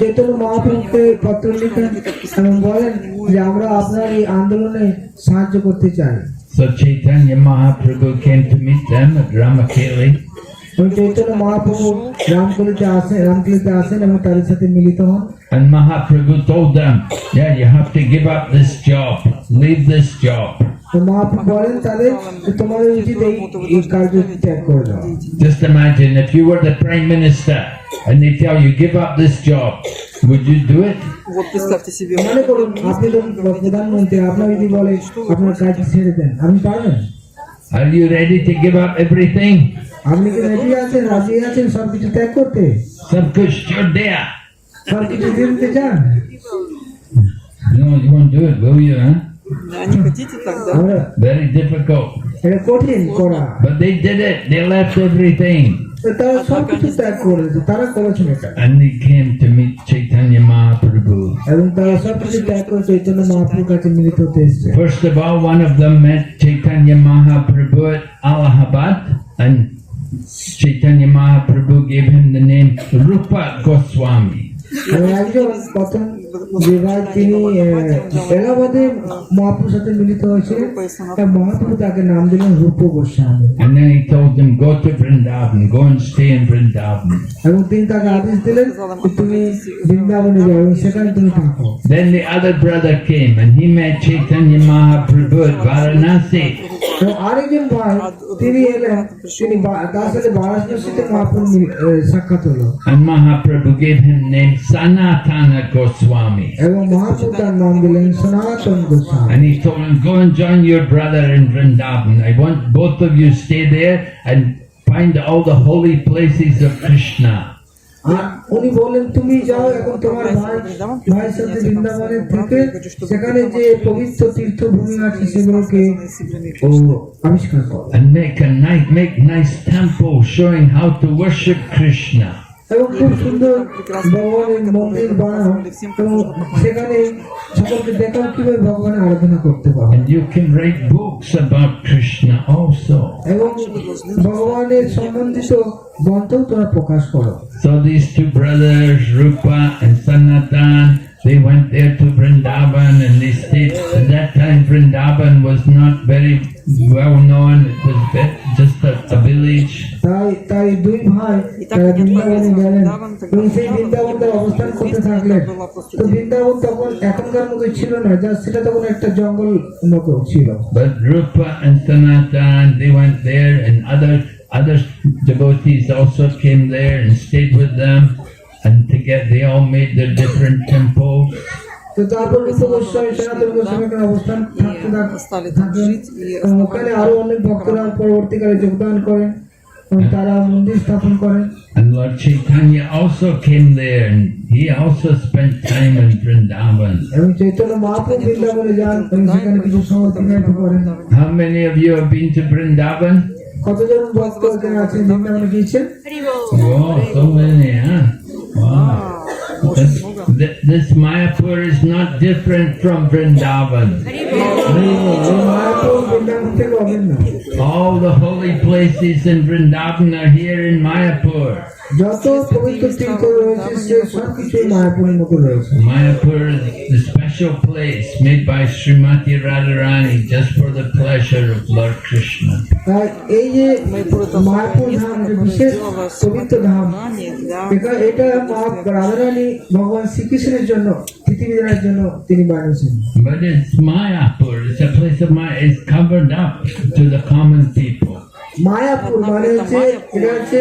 A: চৈতন্য মহাপ্রভুকে পত্র লিখেন এবং বলেন যে আমরা আপনার এই আন্দোলনে সাহায্য করতে চাই।
B: So Chaitanya Mahaprabhu came to meet them at Ramakeli.
A: Chaitanya Mahaprabhu রামকলিতে আসেন এবং তাদের সাথে মিলিত হন।
B: And Mahaprabhu told them, yeah, you have to give up this job, leave this job.
A: তো মহাপ্রভু বলেন তাদের তোমাদের উচিত এই কার্য ত্যাগ করে দাও।
B: Just imagine if you were the Prime Minister and they tell you give up this job, would you do it?
A: মনে করুন আপনি যখন প্রধানমন্ত্রী, আপনার যদি বলে আপনার কাজ ছেড়ে দেন, আপনি পারবেন?
B: Are you ready to give up everything?
A: আপনি কি রেডি আছেন, রাজি আছেন সবকিছু ত্যাগ করতে?
B: Sab kuch chhod diya.
A: সবকিছু দিয়ে দিতে চান?
B: No, you won't do it, will you, huh?
C: Да, не хотите тогда?
A: আমরা
B: Very difficult.
A: এটা কঠিন করা,
B: But they did it. They left everything.
A: তো তারা সব কিছু ত্যাগ করেছে, তারা করেছেন এটা,
B: And they came to meet Chaitanya Mahaprabhu.
A: এবং তারা সব কিছু ত্যাগ করে চৈতন্য মহাপ্রভুর কাছে মিলিত হতে এসেছে।
B: First of all, one of them met Chaitanya Mahaprabhu at Allahabad, and Chaitanya Mahaprabhu gave him the name Rupa Goswami.
A: এবং একজন প্রথম যে ভাই তিনি এলাহাবাদে মহাপ্রভুর সাথে মিলিত হয়েছিলেন, তার মহাপ্রভু তাকে নাম দিলেন রূপ Goswami,
B: And then he told him, go to Vrindavan, go and stay in Vrindavan.
A: এবং তিনি তাকে আদেশ দিলেন যে তুমি বৃন্দাবনে যাও এবং সেখানে তুমি থাকো।
B: Then the other brother came and he met Chaitanya Mahaprabhu at Varanasi.
A: এবং আরেকজন ভাই তিনি এলেন, তিনি তার সাথে বারাণসীতে মহাপ্রভু সাক্ষাৎ হলো,
B: And Mahaprabhu gave him name Sanatana Goswami.
A: এবং মহাপ্রভু তার নাম দিলেন সনাতন Goswami.
B: And he told him, go and join your brother in Vrindavan. I want both of you stay there and find all the holy places of Krishna.
A: আর উনি বললেন তুমি যাও এখন তোমার ভাইয়ের সাথে বৃন্দাবনে থেকে সেখানে যে পবিত্র তীর্থভূমি আছে সেগুলোকে ও আবিষ্কার করো,
B: And make nice temple showing how to worship Krishna.
A: এবং খুব সুন্দর ভগবানের মন্দির বানাও এবং সেখানে সকলকে দেখাও কিভাবে ভগবানের আরাধনা করতে পারো,
B: And you can write books about Krishna also.
A: এবং ভগবানের সম্বন্ধিত গ্রন্থও তোমরা প্রকাশ করো।
B: So these two brothers, Rupa and Sanatan, they went there to Vrindavan and they stayed. At that time, Vrindavan was not very well known. It was just a village.
A: তাই দুই ভাই তারা বৃন্দাবনে গেলেন এবং সেই বৃন্দাবন তার অবস্থান করতে থাকলেন। তো বৃন্দাবন তখন এখনকার মতো ছিল না, যা সেটা তখন একটা জঙ্গল মতো ছিল।
B: But Rupa and Sanatan, they went there, and other devotees also came there and stayed with them, and together they all made their different temples.
A: তো তারপর রূপ গোস্বামী সনাতন গোস্বামী এখানে অবস্থান থাকেন, এবং ওখানে আরো অনেক ভক্তরা পরবর্তীকালে যোগদান করেন এবং তারা মন্দির স্থাপন করেন।
B: And Lord Chaitanya also came there, and he also spent time in Vrindavan.
A: এবং চৈতন্য মহাপ্রভু বৃন্দাবনে যান এবং সেখানে কিছু সময় অতিবাহিত করেন।
B: How many of you have been to Vrindavan?
A: কতজন ভক্ত এখানে আছেন বৃন্দাবনে গিয়েছেন?
B: Oh, so many, huh? Wow. This Mayapur is not different from Vrindavan.
A: Mayapur Vrindavan থেকে অভিন্ন।
B: All the holy places in Vrindavan are here in Mayapur.
A: যত পবিত্র তীর্থ রয়েছে সে সবকিছুই মায়াপুরের মতো রয়েছে।
B: Mayapur is the special place made by Srimati Radharani just for the pleasure of Lord Krishna.
A: তাই এই যে মায়াপুর ধাম যে বিশেষ পবিত্র ধাম, এটা রাধারানী ভগবান শ্রীকৃষ্ণের জন্য পৃথিবীর জন্য তিনি বানিয়েছেন।
B: But it's Mayapur. It's a place of Maya. It's covered up to the common people.
A: Mayapur মানে হচ্ছে এটা হচ্ছে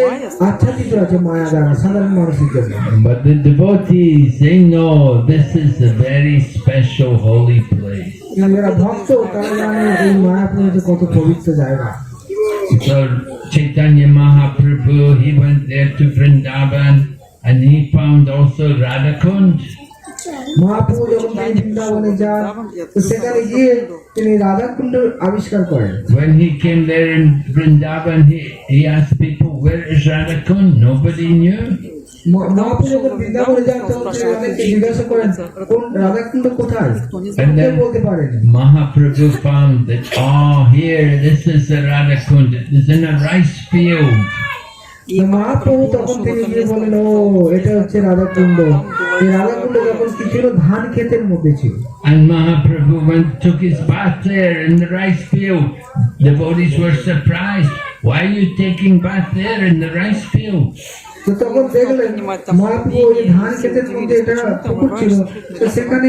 A: আচ্ছাদিত আছে মায়া দ্বারা সাধারণ মানুষের জন্য।
B: But the devotees, they know this is a very special holy place.
A: যারা ভক্ত তারা জানে এই মায়াপুর হচ্ছে কত পবিত্র জায়গা।
B: So Chaitanya Mahaprabhu, he went there to Vrindavan, and he found also Radhakund.
A: Mahaprabhu যখন তিনি বৃন্দাবনে যান তো সেখানে গিয়ে তিনি রাধাকুণ্ড আবিষ্কার করেন।
B: When he came there in Vrindavan, he asked people, where is Radhakund? Nobody knew.
A: Mahaprabhu যখন বৃন্দাবনে যান তখন তিনি তাদেরকে জিজ্ঞাসা করেন কোন রাধাকুণ্ড কোথায়,
B: And
A: কেউ
B: then
A: বলতে পারেন।
B: Mahaprabhu found that, oh, here, this is the Radhakund. It is in a rice field.
A: Mahaprabhu তখন তিনি গিয়ে বলেন ও এটা হচ্ছে রাধাকুণ্ড। এই রাধাকুণ্ড যখন কি ছিল ধান ক্ষেতের মধ্যে ছিল।
B: And Mahaprabhu took his bath there in the rice field. Devotees were surprised. Why are you taking bath there in the rice field?
A: তো তখন দেখলেন মহাপ্রভু ওই ধান ক্ষেতের মধ্যে এটা পুকুর ছিল, তো সেখানে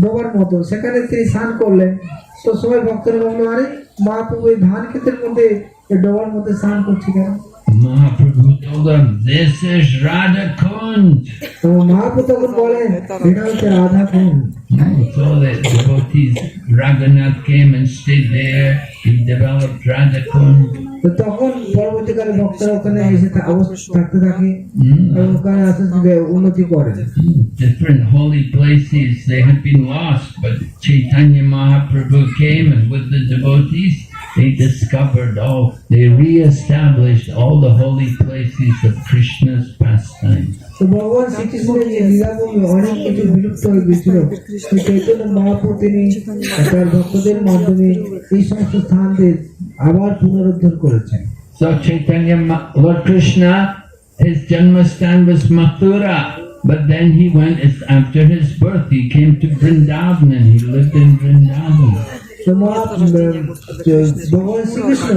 A: ডোবার মতো সেখানে তিনি স্নান করলেন। তো সবাই ভক্তরা বললো আরে মহাপ্রভু ওই ধান ক্ষেতের মধ্যে ডোবার মধ্যে স্নান করছি কেন?
B: Mahaprabhu told them, this is Radha Kund.
A: তো মহাপ্রভু তখন বলেন এটা হচ্ছে রাধা কুণ্ড।
B: So the devotees, Raghunath came and stayed there. He developed Radha Kund.
A: তো তখন পরবর্তীকালে ভক্তরা ওখানে এসে থাকতে থাকে এবং ওখানে আস্তে আস্তে উন্নতি করে।
B: Different holy places, they had been lost, but Chaitanya Mahaprabhu came and with the devotees, they discovered all, they re-established all the holy places of Krishna's pastime.
A: তো ভগবান শ্রীকৃষ্ণের যে লীলাভূমি অনেক কিছু বিলুপ্ত হয়ে গেছিল, সেই চৈতন্য মহাপ্রভু তিনি তার ভক্তদের মাধ্যমে এই সমস্ত স্থানদের আবার পুনরুদ্ধার করেছেন।
B: So Chaitanya, Lord Krishna, his Janmastan was Mathura, but then he went, after his birth, he came to Vrindavan and he lived in Vrindavan.
A: তো ভগবান শ্রীকৃষ্ণ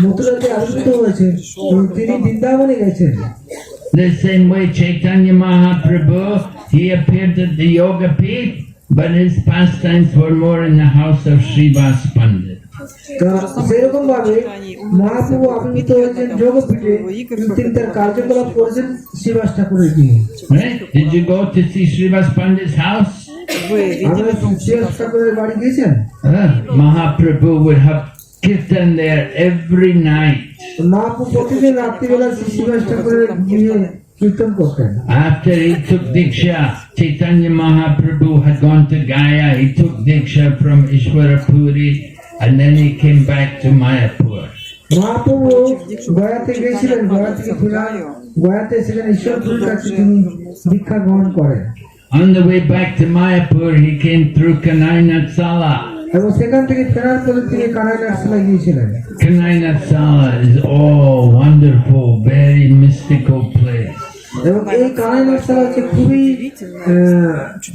A: মথুরাতে আবির্ভূত হয়েছেন এবং তিনি বৃন্দাবনে গেছেন।
B: The same way Chaitanya Mahaprabhu, he appeared at the Yoga Pit, but his pastimes were more in the house of Srivas Pandit.
A: সেরকম ভাবে মহাপ্রভু আবির্ভূত হয়েছেন যোগপীঠে, কিন্তু তিনি তার কার্যকলাপ করেছেন শ্রীবাস ঠাকুরের গৃহে।
B: Right? Did you go to see Srivas Pandit's house?
A: আপনারা শ্রীবাস ঠাকুরের বাড়ি গিয়েছেন?
B: Mahaprabhu would have kirtan there every night.
A: Mahaprabhu প্রতিদিন রাত্রিবেলা শ্রীবাস ঠাকুরের গৃহে কীর্তন করতেন।
B: After he took Diksha, Chaitanya Mahaprabhu had gone to Gaya. He took Diksha from Ishwarapuri and then he came back to Mayapur.
A: Mahaprabhu গয়াতে গেছিলেন, গয়া থেকে ফিরে গয়াতে সেখানে ঈশ্বরপুরের কাছে তিনি দীক্ষা গ্রহণ করেন।
B: On the way back to Mayapur, he came through Kanai-Natsala.
A: এবং সেখান থেকে ফেরার পরে তিনি কানাইনাথশালায় গিয়েছিলেন।
B: Kanai-Natsala is all wonderful, very mystical place.
A: এবং এই কানাইনাথশালা হচ্ছে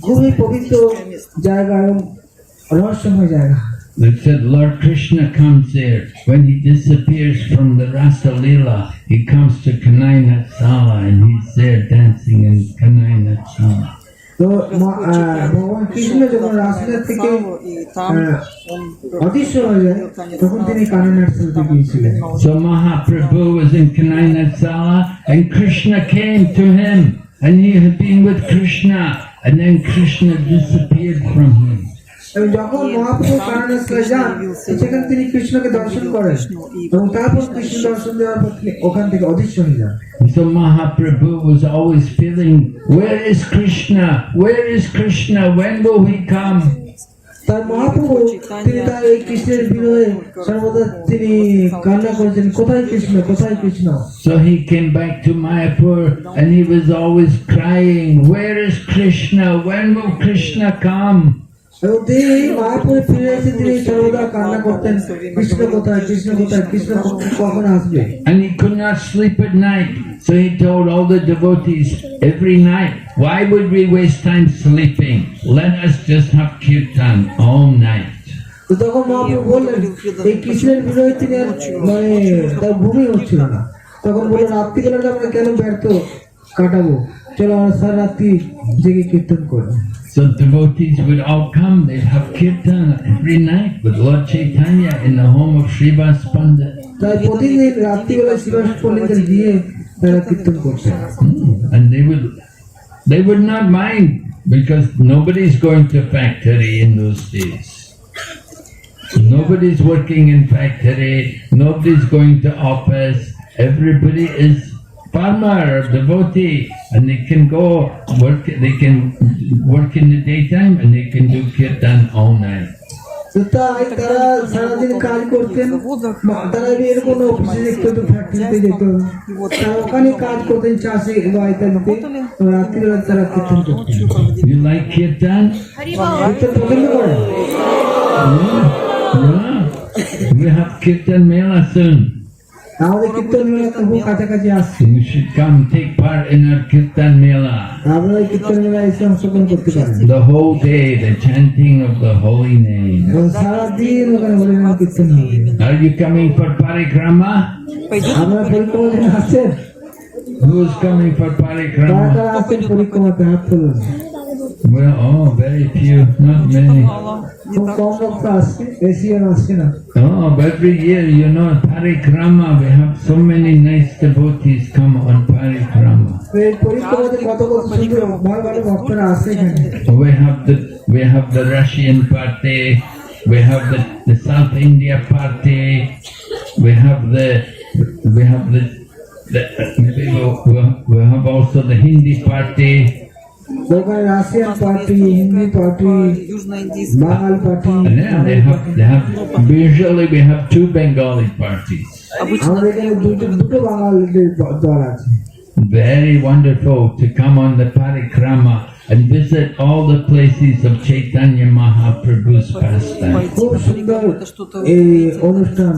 A: খুবই পবিত্র জায়গা এবং রহস্যময় জায়গা।
B: They said Lord Krishna comes there. When he disappears from the Rasa Leela, he comes to Kanai-Natsala and he's there dancing in Kanai-Natsala.
A: তো ভগবান কৃষ্ণ যখন রাসলীলা থেকে অদৃশ্য হয়ে যায় তখন তিনি কানাইনাথশালাতে গিয়েছিলেন।
B: So Mahaprabhu was in Kanai-Natsala and Krishna came to him and he had been with Krishna and then Krishna disappeared from him.
A: এবং যখন মহাপ্রভু কানাইনাথশালায় যান সেখানে তিনি কৃষ্ণকে দর্শন করেন এবং তারপর কৃষ্ণ দর্শন দেওয়ার পর তিনি ওখান থেকে অদৃশ্য হয়ে যান।
B: So Mahaprabhu was always feeling, where is Krishna? Where is Krishna? When will he come?
A: তার মহাপ্রভু তিনি তার এই কৃষ্ণের বিরহে সর্বদা তিনি কান্না করেছেন, কোথায় কৃষ্ণ, কোথায় Krishna.
B: So he came back to Mayapur and he was always crying, where is Krishna? When will Krishna come?
A: এবং তিনি মহাপুরে ফিরে এসে তিনি সর্বদা কান্না করতেন, কৃষ্ণ কোথায়, কৃষ্ণ কোথায়, কৃষ্ণ কখন আসবে।
B: And he could not sleep at night. So he told all the devotees every night, why would we waste time sleeping? Let us just have kirtan all night.
A: তো তখন মহাপ্রভু বললেন এই কৃষ্ণের বিরহে তিনি আর মানে তার ভূমি হচ্ছিল না, তখন বললেন রাত্রিবেলাটা আমরা কেন ব্যর্থ কাটাবো, চলো আমরা সারা রাত্রি জেগে কীর্তন করবো।
B: So devotees would all come, they'd have kirtan every night with Lord Chaitanya in the home of Srivas Pandit.
A: তাই প্রতিদিন রাত্রিবেলা শ্রীবাস পণ্ডিতের গিয়ে তারা কীর্তন করতেন।
B: And they would not mind because nobody's going to factory in those days. Nobody's working in factory, nobody's going to office, everybody is farmer or devotee and they can go work, they can work in the daytime and they can do kirtan all night.
A: তো তাই তারা সারাদিন কাজ করতেন, তারা এরকম অফিসে যেত, ফ্যাক্টরিতে যেত, তারা ওখানে কাজ করতেন চাষে বা ইত্যাদিতে, রাত্রিবেলা তারা কীর্তন করতেন।
B: You like kirtan?
A: কীর্তন পছন্দ করেন?
B: Yeah. We have kirtan mela soon.
A: আমাদের কীর্তন মেলা খুব কাছাকাছি আসছে,
B: You should come take part in our kirtan mela.
A: আপনারা এই কীর্তন মেলায় এসে অংশগ্রহণ করতে পারেন।
B: The whole day, the chanting of the holy name.
A: এবং সারাদিন ওখানে হরিনাম কীর্তন হবে।
B: Are you coming for parikrama?
A: আপনারা পরিক্রমার জন্য আসছেন?
B: Who's coming for
A: কারা
B: parikrama?
A: কারা আসছেন পরিক্রমাতে? হাত তুলুন।
B: Well, oh, very few, not
C: Что-то
B: many.
C: мало. Не
A: খুব
C: так
A: কম
C: уж
A: ভক্ত আসছে, বেশি আর আসছে না।
B: Oh, every year, you know, parikrama, we have so many nice devotees come on parikrama.
A: তো এই পরিক্রমাতে কত কত সুন্দর ভালো ভালো ভক্তরা আসছে এখানে।
B: We have the Russian party, we have the South India party, we have the maybe we'll have also the Hindi party.
A: ওখানে Russian party, Hindi party,
C: южноиндийская.
A: Bangal party,
B: And then they have usually we have two Bengali parties.
C: Обычно
A: আমাদের এখানে দুটো বাঙালিদের দল আছে।
B: Very wonderful to come on the parikrama and visit all the places of Chaitanya Mahaprabhu's pastime.
A: খুব সুন্দর এই অনুষ্ঠান,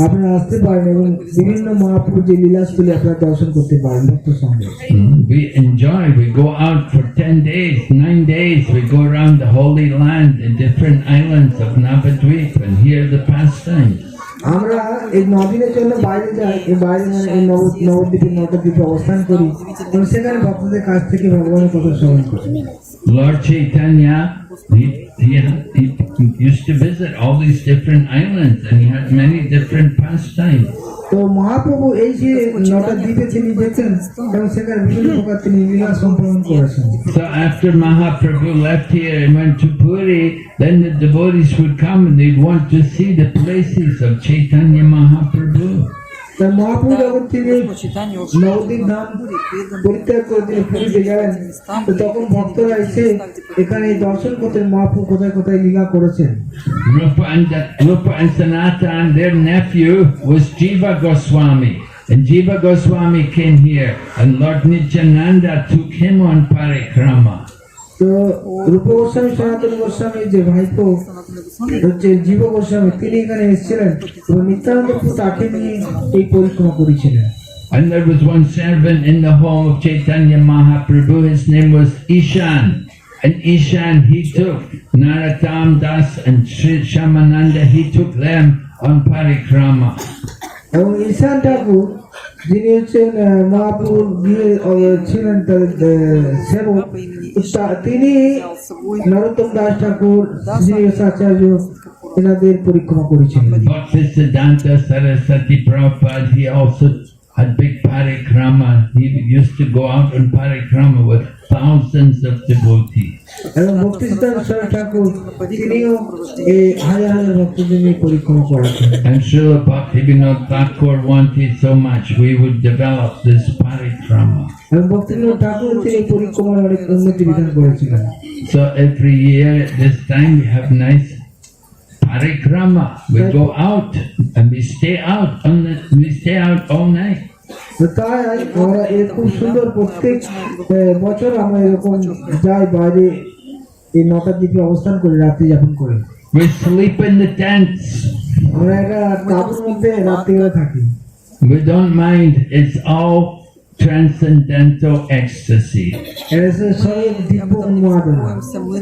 A: আপনারা আসতে পারেন এবং বিভিন্ন মহাপুরুষ যে লীলাস্থলী আপনারা দর্শন করতে পারেন ভক্ত সঙ্গে।
B: We enjoy, we go out for 10 days, 9 days, we go around the Holy Land in different islands of Navadvip and hear the pastimes.
A: আমরা এই 9 দিনের জন্য বাইরে যাই, এই বাইরে মানে এই নবদ্বীপে নবদ্বীপে অবস্থান করি এবং সেখানে ভক্তদের কাছ থেকে ভগবানের কথা শ্রবণ করি।
B: Lord Chaitanya, he used to visit all these different islands and he had many different pastimes.
A: তো মহাপ্রভু এই যে 9টা দ্বীপে তিনি যেতেন এবং সেখানে বিভিন্ন প্রকার তিনি লীলা সম্পাদন করেছেন।
B: So after Mahaprabhu left here and went to Puri, then the devotees would come and they'd want to see the places of Chaitanya Mahaprabhu.
A: তাই মহাপ্রভু যখন তিনি
C: почитание
A: নবদ্বীপ ধাম পরিত্যাগ করে তিনি পুরীতে গেলেন, তো তখন ভক্তরা এসে এখানে দর্শন করতেন মহাপ্রভু কোথায় কোথায় লীলা করেছেন।
B: Rupa and Sanatan, their nephew was Jiva Goswami. And Jiva Goswami came here and Lord Nityananda took him on parikrama.
A: তো রূপ গোস্বামী সনাতন গোস্বামী যে ভাইপো হচ্ছে জীব গোস্বামী, তিনি এখানে এসেছিলেন এবং নিত্যানন্দ প্রভু তাকে নিয়ে এই পরিক্রমা করেছিলেন।
B: And there was one servant in the home of Chaitanya Mahaprabhu, his name was Ishan. And Ishan, he took Narottam Das and Sri Shamananda, he took them on parikrama.
A: এবং ঈশান ঠাকুর যিনি হচ্ছেন মহাপ্রভুর গৃহে ছিলেন তার সেবক, তিনি নরোত্তম দাস ঠাকুর, শ্রী আচার্য এনাদের পরিক্রমা করেছিলেন।
B: Bhaktisiddhanta Saraswati Prabhupada, he also had big parikrama. He used to go out on parikrama with thousands of devotees.
A: এবং ভক্তিসিদ্ধান্ত সরস্বতী ঠাকুর তিনিও এই হাজার হাজার ভক্তদের নিয়ে পরিক্রমা করেছেন।
B: And Srila Bhaktivinoda Thakur wanted so much we would develop this parikrama.
A: এবং ভক্তিবিনোদ ঠাকুর তিনি পরিক্রমার অনেক উন্নতি বিধান করেছিলেন।
B: So every year this time we have nice parikrama. We go out and we stay out all night.
A: তো তাই আমরা এই খুব সুন্দর প্রত্যেক বছর আমরা এরকম যাই বাইরে এই 9টা দ্বীপে অবস্থান করি, রাত্রি যাপন করি।
B: We sleep in the tents.
A: আমরা একটা তাঁবুর মধ্যে রাত্রিবেলা থাকি।
B: We don't mind. It's all transcendental ecstasy.
A: এটা হচ্ছে সবই দিব্য উন্মাদনা,
C: мы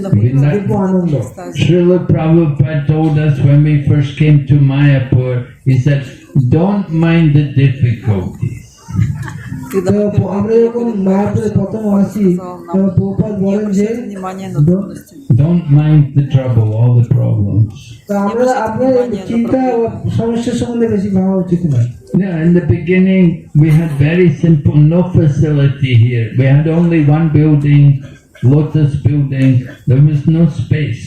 A: দিব্য আনন্দ।
B: Srila Prabhupada told us when we first came to Mayapur, he said, don't mind the difficulties.
A: তো আমরা যখন মায়াপুরে প্রথম আসি তখন প্রভুপাদ বলেন যে
C: внимание на трудности.
B: Don't mind the trouble, all the problems.
A: তো আমরা আপনার চিন্তা ও সমস্যার সম্বন্ধে বেশি ভাবা উচিত নয়।
B: Yeah, in the beginning, we had very simple, no facility here. We had only one building, Lotus building. There was no space.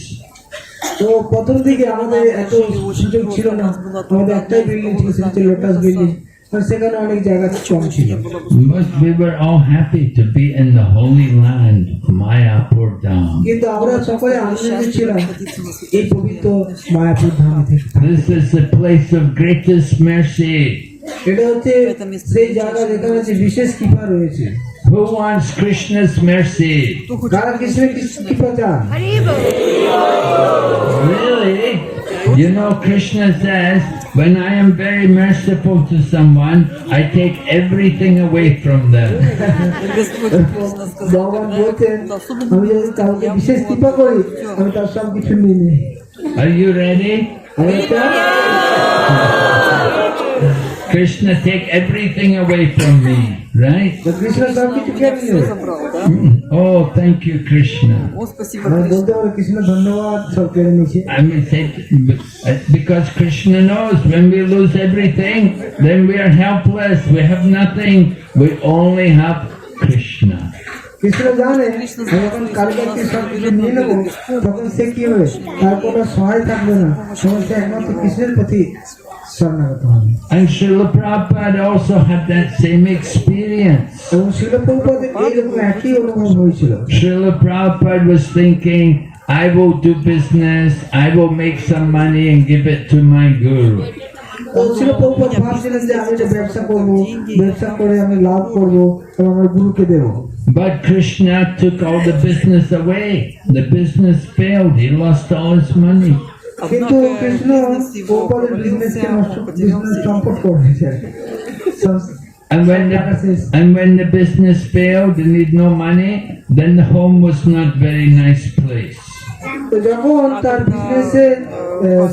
A: তো প্রথম দিকে আমাদের এত সুযোগ ছিল না, আমাদের একটাই বিল্ডিং ছিল, সেটা হচ্ছে লোটাস বিল্ডিং, সেখানে অনেক জায়গা কম ছিল।
B: But we were all happy to be in the holy land, Mayapur Dham.
A: কিন্তু আমরা সকলে আনন্দিত ছিলাম এই পবিত্র মায়াপুর ধামে থেকে।
B: This is the place of greatest mercy.
A: এটা হচ্ছে সেই জায়গা যেখানে যে বিশেষ কৃপা রয়েছে।
B: Who wants Krishna's mercy?
A: কারা কৃষ্ণের কৃপা চান?
B: Really? You know, Krishna says, when I am very merciful to someone, I take everything away from them.
A: ভগবান বলছেন আমি যদি কাউকে বিশেষ কৃপা করি আমি তার সব কিছু নিয়ে নিই।
B: Are you ready? Krishna take everything away from me, right?
A: তো কৃষ্ণ সব কিছু কেড়ে
C: Всё
A: নেবে।
C: забрал, да?
B: Oh, thank you, Krishna.
C: О, спасибо,
A: আমি
C: Кришна.
A: বলতে পারি কৃষ্ণ ধন্যবাদ, সব কেড়ে নিয়েছে।
B: I mean, because Krishna knows when we lose everything, then we are helpless. We have nothing. We only have Krishna.
A: Krishna জানে আমি যখন কালকে সব কিছু নিয়ে নেবো তখন সে কি হবে, তার কোনো সহায় থাকবে না, তখন সে একমাত্র কৃষ্ণের প্রতি শরণাগত হবে।
B: And Srila Prabhupada also had that same experience.
A: এবং শিল প্রভুপাদের এইরকম একই অনুভব হয়েছিল।
B: Srila Prabhupada was thinking, I will do business, I will make some money and give it to my guru.
A: শিল প্রভুপাদ ভাবছিলেন যে আমি যে ব্যবসা করবো, ব্যবসা করে আমি লাভ করবো এবং আমার গুরুকে দেবো।
B: But Krishna took all the business away. The business failed. He lost all his money.
A: কিন্তু
C: Однако
A: কৃষ্ণ
C: бизнес его
A: প্রভুপাদের বিজনেসকে নষ্ট,
C: провалился, потерял
A: বিজনেস
C: все.
A: সম্পদ করে দিয়েছে।
B: And when the business failed and need no money, then the home was not very nice place.
A: তো যখন তার বিজনেসে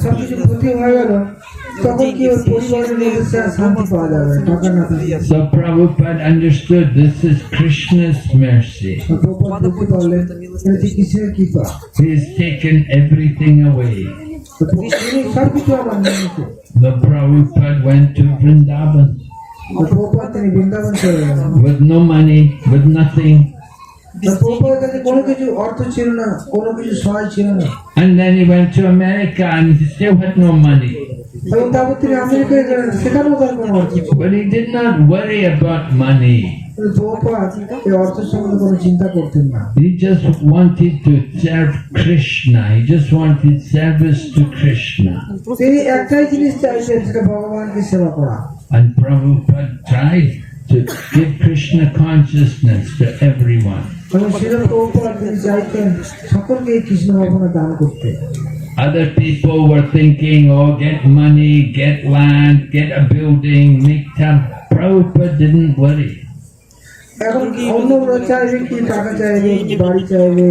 A: সবকিছু ক্ষতি হয়ে গেল তখন কি ওর পরিবারের মধ্যে সে আর শান্তি পাওয়া যাবে, টাকা না থাকলে।
B: So Prabhupada understood this is Krishna's mercy.
A: Prabhupada বুঝতে পারলেন এটা যে কৃষ্ণের কৃপা,
B: He has taken everything away.
A: তো তিনি সবকিছু আমার নিয়ে নিয়েছে।
B: The Prabhupada went to Vrindavan
A: তো প্রভুপাদ তিনি বৃন্দাবন চলে গেলেন।
B: with no money, with nothing.
A: তো প্রভুপাদের কাছে কোনো কিছু অর্থ ছিল না, কোনো কিছু সহায় ছিল না,
B: And then he went to America and he still had no money.
A: এবং তারপর তিনি আমেরিকায় গেলেন, সেখানেও তার কোনো অর্থ ছিল না।
B: But he did not worry about money.
A: কিন্তু প্রভুপাদ এই অর্থ সম্বন্ধে কোনো চিন্তা করতেন না।
B: He just wanted to serve Krishna. He just wanted service to Krishna.
A: তিনি একটাই জিনিস চাইছেন, সেটা ভগবানকে সেবা করা।
B: And Prabhupada tried to give Krishna consciousness to everyone.
A: এবং শিল প্রভুপাদ তিনি চাইতেন সকলকে এই কৃষ্ণ ভাবনা দান করতে।
B: Other people were thinking, oh, get money, get land, get a building, make time. Prabhupada didn't worry.
A: এখন অন্যরা চাইবে কি, টাকা চাইবে, বাড়ি চাইবে,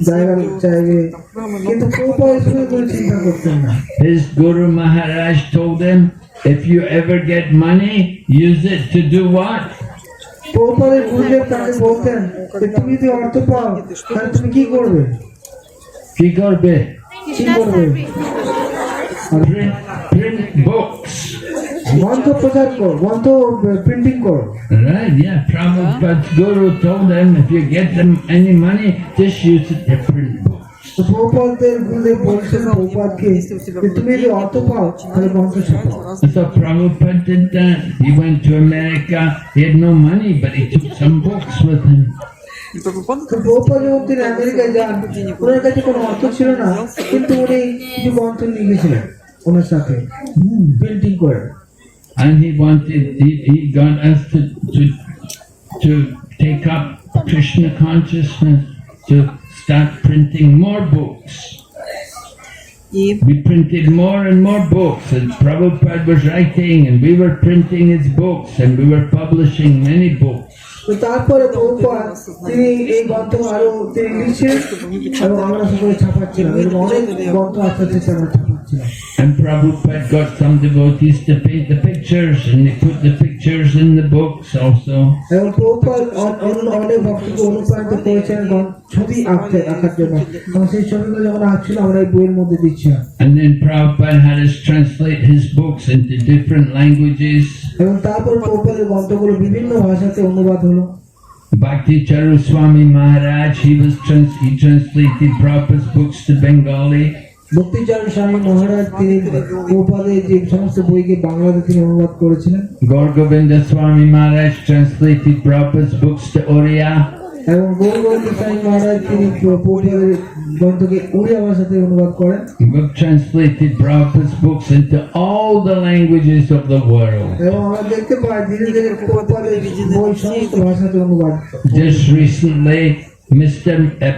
A: জায়গা চাইবে, কিন্তু প্রভুপাদ এসবের কোনো চিন্তা করতেন না।
B: His Guru Maharaj told him, if you ever get money, use it to do what?
A: প্রভুপাদের গুরুদেব তাকে বলতেন যে তুমি যদি অর্থ পাও তাহলে তুমি কি করবে,
B: Ki karbe?
A: কি করবে?
B: Print books.
A: গ্রন্থ প্রচার কর, গ্রন্থ প্রিন্টিং করো।
B: Right, yeah. Prabhupada's Guru told him, if you get them any money, just use it to print books.
A: তো প্রভুপাদের গুরুদেব বলছেন প্রভুপাদকে যে তুমি যদি অর্থ পাও তাহলে গ্রন্থ ছাপাও।
B: So Prabhupada did that. He went to America. He had no money, but he took some books with him.
C: И Прабхупада
A: তো প্রভুপাদ যখন তিনি আমেরিকায় যান, ওনার কাছে কোনো অর্থ ছিল না, কিন্তু উনি কিছু গ্রন্থ নিয়ে গেছিলেন ওনার সাথে প্রিন্টিং করে।
B: And he got us to take up Krishna consciousness, to start printing more books.
C: и
B: We printed more and more books, and Prabhupada was writing, and we were printing his books, and we were publishing many books.
A: তো তারপরে প্রভুপাদ তিনি এই গ্রন্থ আরো তিনি লিখছেন এবং আমরা সকলে ছাপাচ্ছিলাম, এরকম অনেক গ্রন্থ আস্তে আস্তে আমরা ছাপাচ্ছিলাম।
B: And Prabhupada got some devotees to paint the pictures, and they put the pictures in the books also.
A: এবং প্রভুপাদ অন্য অনেক ভক্তকে অনুপ্রাণিত করেছেন ছবি আঁকার জন্য, এবং সেই ছবিগুলো যখন আঁকছিল আমরা এই বইয়ের মধ্যে দিচ্ছিলাম।
B: And then Prabhupada had us translate his books into different languages.
A: এবং তারপর প্রভুপাদের গ্রন্থগুলো বিভিন্ন ভাষাতে অনুবাদ হলো।
B: Bhakti Charuswami Maharaj, he translated Prabhupada's books to Bengali.
A: ভক্তিচরণ স্বামী মহারাজ তিনি প্রভুপাদের যে সমস্ত বইকে বাংলাতে তিনি অনুবাদ করেছিলেন।
B: Gaur Govinda Swami Maharaj translated Prabhupada's books to Oriya.
A: এবং গৌরগোবিন্দ স্বামী মহারাজ তিনি প্রভুপাদের গ্রন্থকে উড়িয়া ভাষাতে অনুবাদ করেন।
B: We've translated Prabhupada's books into all the languages of the world.
A: এবং আমরা দেখতে পাই ধীরে ধীরে প্রভুপাদের বই সমস্ত ভাষাতে অনুবাদ।
B: Just recently,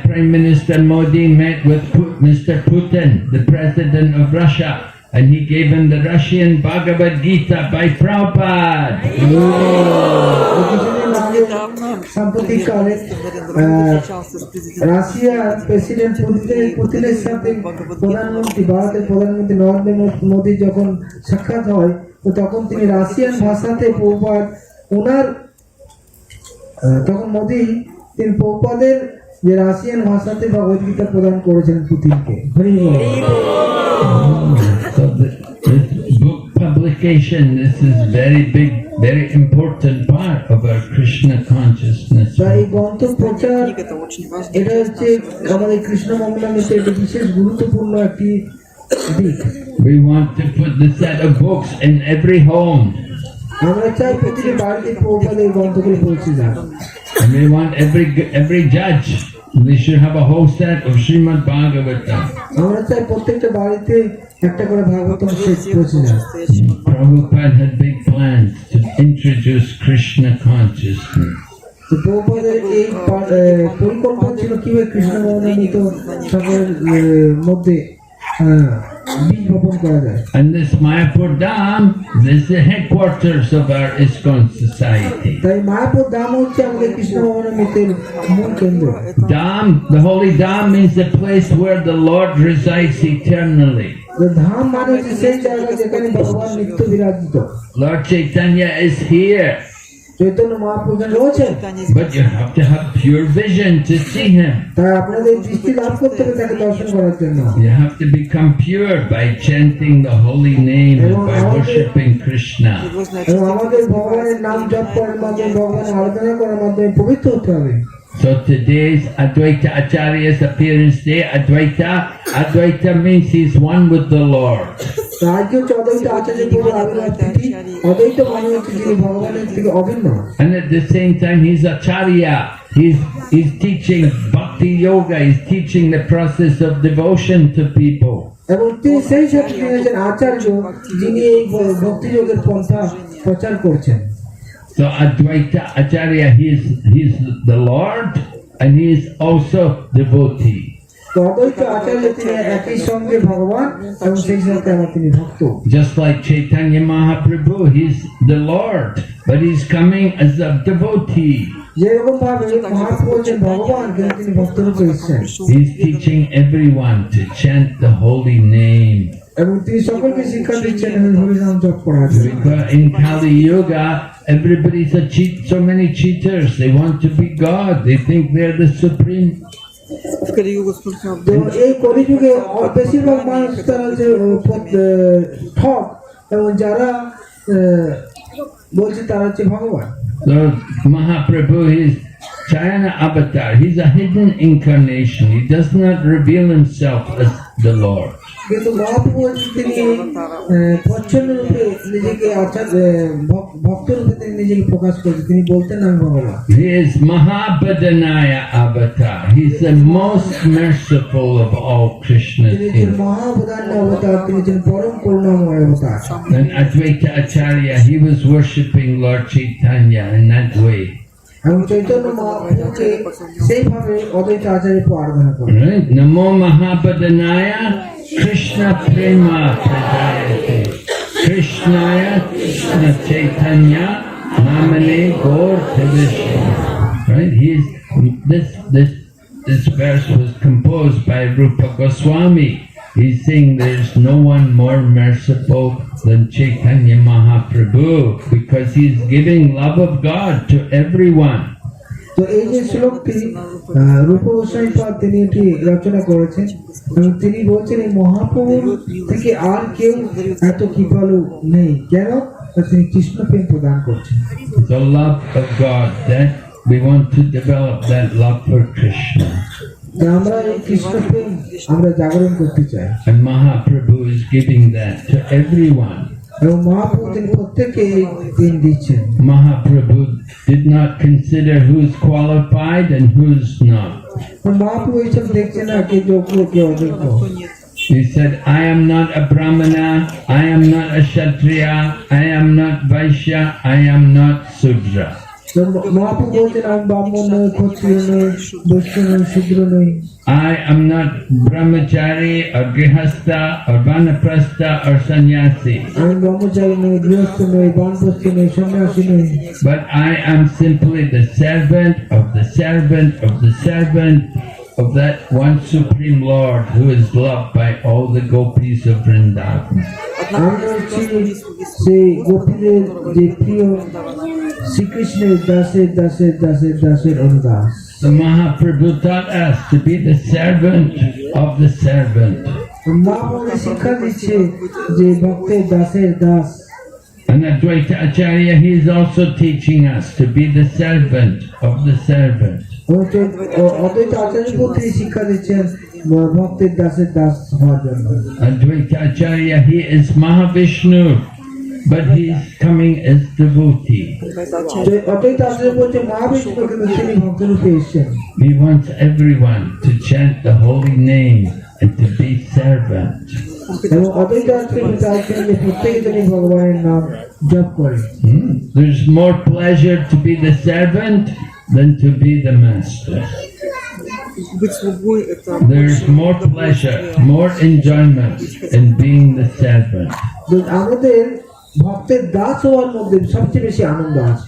B: Prime Minister Modi met with Mr. Putin, the president of Russia, and he gave him the Russian Bhagavad Gita by Prabhupada.
A: কিছুদিন আগে সাম্প্রতিককালে রাশিয়ার প্রেসিডেন্ট পুতিনের সাথে ভারতের প্রধানমন্ত্রী নরেন্দ্র মোদী যখন সাক্ষাৎ হয়, তো তখন তিনি রাশিয়ান ভাষাতে প্রভুপাদ ওনার তখন মোদী তিনি প্রভুপাদের যে রাশিয়ান ভাষাতে ভগবদ গীতা প্রদান করেছেন পুতিনকে। হরি বল।
B: So this book publication, this is very big, very important part of our Krishna consciousness.
A: তাই এই গ্রন্থ প্রচার
C: Это очень важно.
A: এটা হচ্ছে আমাদের কৃষ্ণ মঙ্গলামিতে একটি বিশেষ গুরুত্বপূর্ণ একটি দিক।
B: We want to put the set of books in every home,
A: আমরা চাই প্রতিটি বাড়িতে প্রভুপাদের এই গ্রন্থগুলো পৌঁছে যায়।
B: and we want every judge, they should have a whole set of Srimad Bhagavatam.
A: আমরা চাই প্রত্যেকটা বাড়িতে একটা করে ভাগবতম সেট পৌঁছে যায়।
B: Prabhupada had big plans to introduce Krishna consciousness.
A: তো প্রভুপাদের এই পরিকল্পনা ছিল কিভাবে কৃষ্ণ মঙ্গলামিত সকলের মধ্যে বীজ বপন করা যায়।
B: And this Mayapur Dham, this is the headquarters of our ISKCON society.
A: তাই মায়াপুর ধাম হচ্ছে আমাদের কৃষ্ণ মঙ্গলামিতের মূল কেন্দ্র।
B: Dham, the holy Dham means the place where the Lord resides eternally.
A: তো ধাম মানে হচ্ছে সেই জায়গা যেখানে ভগবান নিত্য বিরাজিত।
B: Lord Chaitanya is here,
A: Chaitanya Mahaprabhu রয়েছেন,
B: but you have to have pure vision to see him.
A: তাই আপনাদের দৃষ্টি লাভ করতে হবে তাকে দর্শন করার জন্য।
B: You have to become pure by chanting the holy name and by worshipping Krishna.
A: এবং আমাদের ভগবানের নাম জপ করার মাধ্যমে, ভগবানের আরাধনা করার মাধ্যমে পবিত্র হতে হবে।
B: So today's Advaita Acharya's appearance day, Advaita means he's one with the Lord.
A: তো আজকে হচ্ছে অদ্বৈত আচার্য প্রভুর আবির্ভাব তিথি। অদ্বৈত মানে হচ্ছে যিনি ভগবানের থেকে অভিন্ন,
B: And at the same time he's Acharya. He's teaching Bhakti Yoga, he's teaching the process of devotion to people.
A: এবং তিনি সেই সাথে তিনি হচ্ছেন আচার্য, যিনি এই ভক্তিযোগের পন্থা প্রচার করছেন।
B: So Advaita Acharya, he's the Lord and he is also devotee.
A: তো অদ্বৈত আচার্য তিনি একই সঙ্গে ভগবান এবং সেই সাথে আমার তিনি ভক্ত।
B: Just like Chaitanya Mahaprabhu, he's the Lord, but he's coming as a devotee.
A: যেরকম ভাবে মহাপ্রভু হচ্ছেন ভগবান, কিন্তু তিনি ভক্তরূপে এসেছেন।
B: He's teaching everyone to chant the holy name.
A: এবং তিনি সকলকে শিক্ষা দিচ্ছেন হরি নাম জপ করার জন্য।
B: Because in Kali Yuga, everybody's a cheat. So many cheaters. They want to be God. They think they're the supreme.
C: В Кали-югу сколько
A: তো এই কলিযুগে বেশিরভাগ মানুষ তারা যে ঠক এবং যারা বলছে তারা হচ্ছে ভগবান।
B: So Mahaprabhu is Chayana Avatar. He's a hidden incarnation. He does not reveal himself as the Lord.
A: কিন্তু মহাপ্রভু হচ্ছেন তিনি প্রচ্ছন্ন রূপে নিজেকে ভক্ত রূপে তিনি নিজেকে প্রকাশ করছেন। তিনি বলতেন আমি ভগবান।
B: He is Mahabhadanaya Avatar. He's the most merciful of all Krishna's
A: তিনি হচ্ছেন
B: kings.
A: মহাবদান্য অবতার, তিনি হচ্ছেন পরম করুণাময় অবতার।
B: Then Advaita Acharya, he was worshipping Lord Chaitanya in that way.
A: এবং চৈতন্য মহাপ্রভুকে সেইভাবে অদ্বৈত আচার্য আরাধনা করেন।
B: Right? Namo Mahabhadanaya Krishna Prema Pradayate Krishnaya Krishna Chaitanya Namane Gaur Vishnu. Right? This verse was composed by Rupa Goswami. He's saying there's no one more merciful than Chaitanya Mahaprabhu because he's giving love of God to everyone.
A: তো এই যে শ্লোকটি রূপ গোস্বামী পাদ তিনি এটি রচনা করেছেন এবং তিনি বলছেন এই মহাপ্রভুর থেকে আর কেউ এত কৃপালু নেই, কেন তিনি কৃষ্ণ প্রেম প্রদান করছেন।
B: The love of God, that we want to develop that love for Krishna.
A: তো আমরা এই কৃষ্ণ প্রেম আমরা জাগরণ করতে চাই
B: And Mahaprabhu is giving that to everyone.
A: এবং মহাপ্রভু তিনি প্রত্যেককে এই প্রেম দিচ্ছেন।
B: Mahaprabhu did not consider who's qualified and who's not.
A: Mahaprabhu এইসব দেখছেন না কে যোগ্য কে অযোগ্য।
B: He said, I am not a Brahmana, I am not a Kshatriya, I am not Vaishya, I am not Sudra.
A: তো মহাপ্রভু বলছেন আমি ব্রাহ্মণ নই, ক্ষত্রিয় নই, বৈশ্য নই, শূদ্র নই,
B: I am not brahmachari or grihastha or vanaprastha or sannyasi,
A: আমি ব্রহ্মচারী নই, গৃহস্থ নই, বানপ্রস্থ নই, সন্ন্যাসী নই,
B: but I am simply the servant of the servant of the servant of that one Supreme Lord who is loved by all the gopis of Vrindavan.
A: আমি হচ্ছি সেই গোপীদের যে প্রিয় শ্রীকৃষ্ণের দাসের দাসের দাসের দাসের অনুদাস।
B: So Mahaprabhu taught us to be the servant of the servant.
A: মা আমাদের শিক্ষা দিচ্ছে যে ভক্তের দাসের Das.
B: And Advaita Acharya, he is also teaching us to be the servant of the servant.
A: অদ্বৈত আচার্য পুত্রী শিক্ষা দিচ্ছেন ভক্তের দাসের দাস হওয়ার জন্য।
B: Advaita Acharya, he is Mahavishnu, but he is coming as devotee.
A: অদ্বৈত আচার্য বলছে মহাবিষ্ণু কিন্তু তিনি ভক্তরূপে এসেছেন।
B: He wants everyone to chant the holy name and to be servant.
A: এবং অদ্বৈত আচার্য চাইছেন যে প্রত্যেকে যেন ভগবানের নাম জপ করে।
B: There's more pleasure to be the servant than to be the master.
C: Быть слугой — это
B: There's more pleasure, more enjoyment in being the servant.
A: তো আমাদের ভক্তের দাস হওয়ার মধ্যে সবচেয়ে বেশি আনন্দ আছে।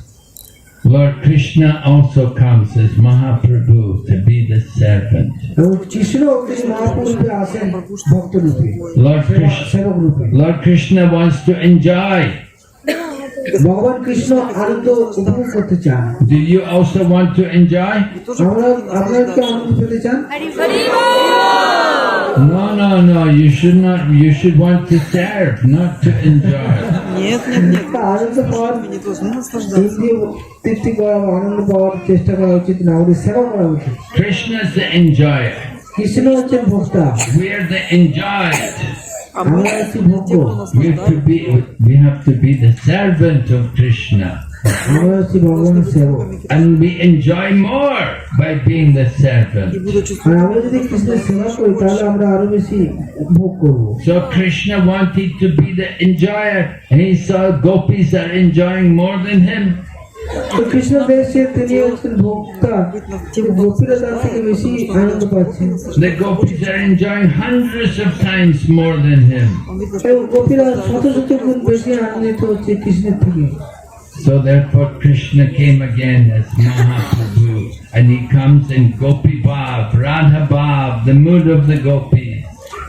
B: Lord Krishna also comes as Mahaprabhu to be the servant.
A: এবং কৃষ্ণ তিনি মহাপুরুষে আসেন ভক্তরূপে, সেবক রূপে।
B: Lord Krishna wants to enjoy.
A: ভগবান কৃষ্ণ আনন্দ উপভোগ করতে চান।
B: Do you also want to enjoy?
A: আপনারা কি আনন্দ পেতে চান?
B: No, you should not. You should want to serve, not to enjoy.
C: Нет.
A: আনন্দ পাওয়ার
C: Не должны наслаждаться.
A: ইন্দ্রিয় তৃপ্তি করা বা আনন্দ পাওয়ার চেষ্টা করা উচিত না, আমাদের সেবা করা উচিত।
B: Krishna is the enjoyer.
A: Krishna হচ্ছেন ভোক্তা,
B: We are the enjoyed.
C: А мы
A: আমরা হচ্ছি ভোগ্য।
C: те, кто
B: We have to be the servant of Krishna,
A: আমরা হচ্ছি ভগবানের সেবক।
B: and we enjoy more by being the
C: И
B: servant.
C: буду
A: আর
C: чувствовать.
A: আমরা যদি কৃষ্ণের সেবা করি তাহলে আমরা আরো বেশি ভোগ করবো।
B: So Krishna wanted to be the enjoyer, and he saw gopis are enjoying more than him.
A: তো কৃষ্ণ দেশে তিনি হচ্ছেন ভোক্তা, কিন্তু গোপীরা তার থেকে বেশি আনন্দ পাচ্ছেন।
B: The gopis are enjoying hundreds of times more than him.
C: Он видно,
A: এবং গোপীরা শত শত গুণ বেশি আনন্দিত হচ্ছে কৃষ্ণের থেকে।
B: So therefore Krishna came again as Mahaprabhu, and he comes in Gopi Bhav, Radha Bhav, the mood of the gopis.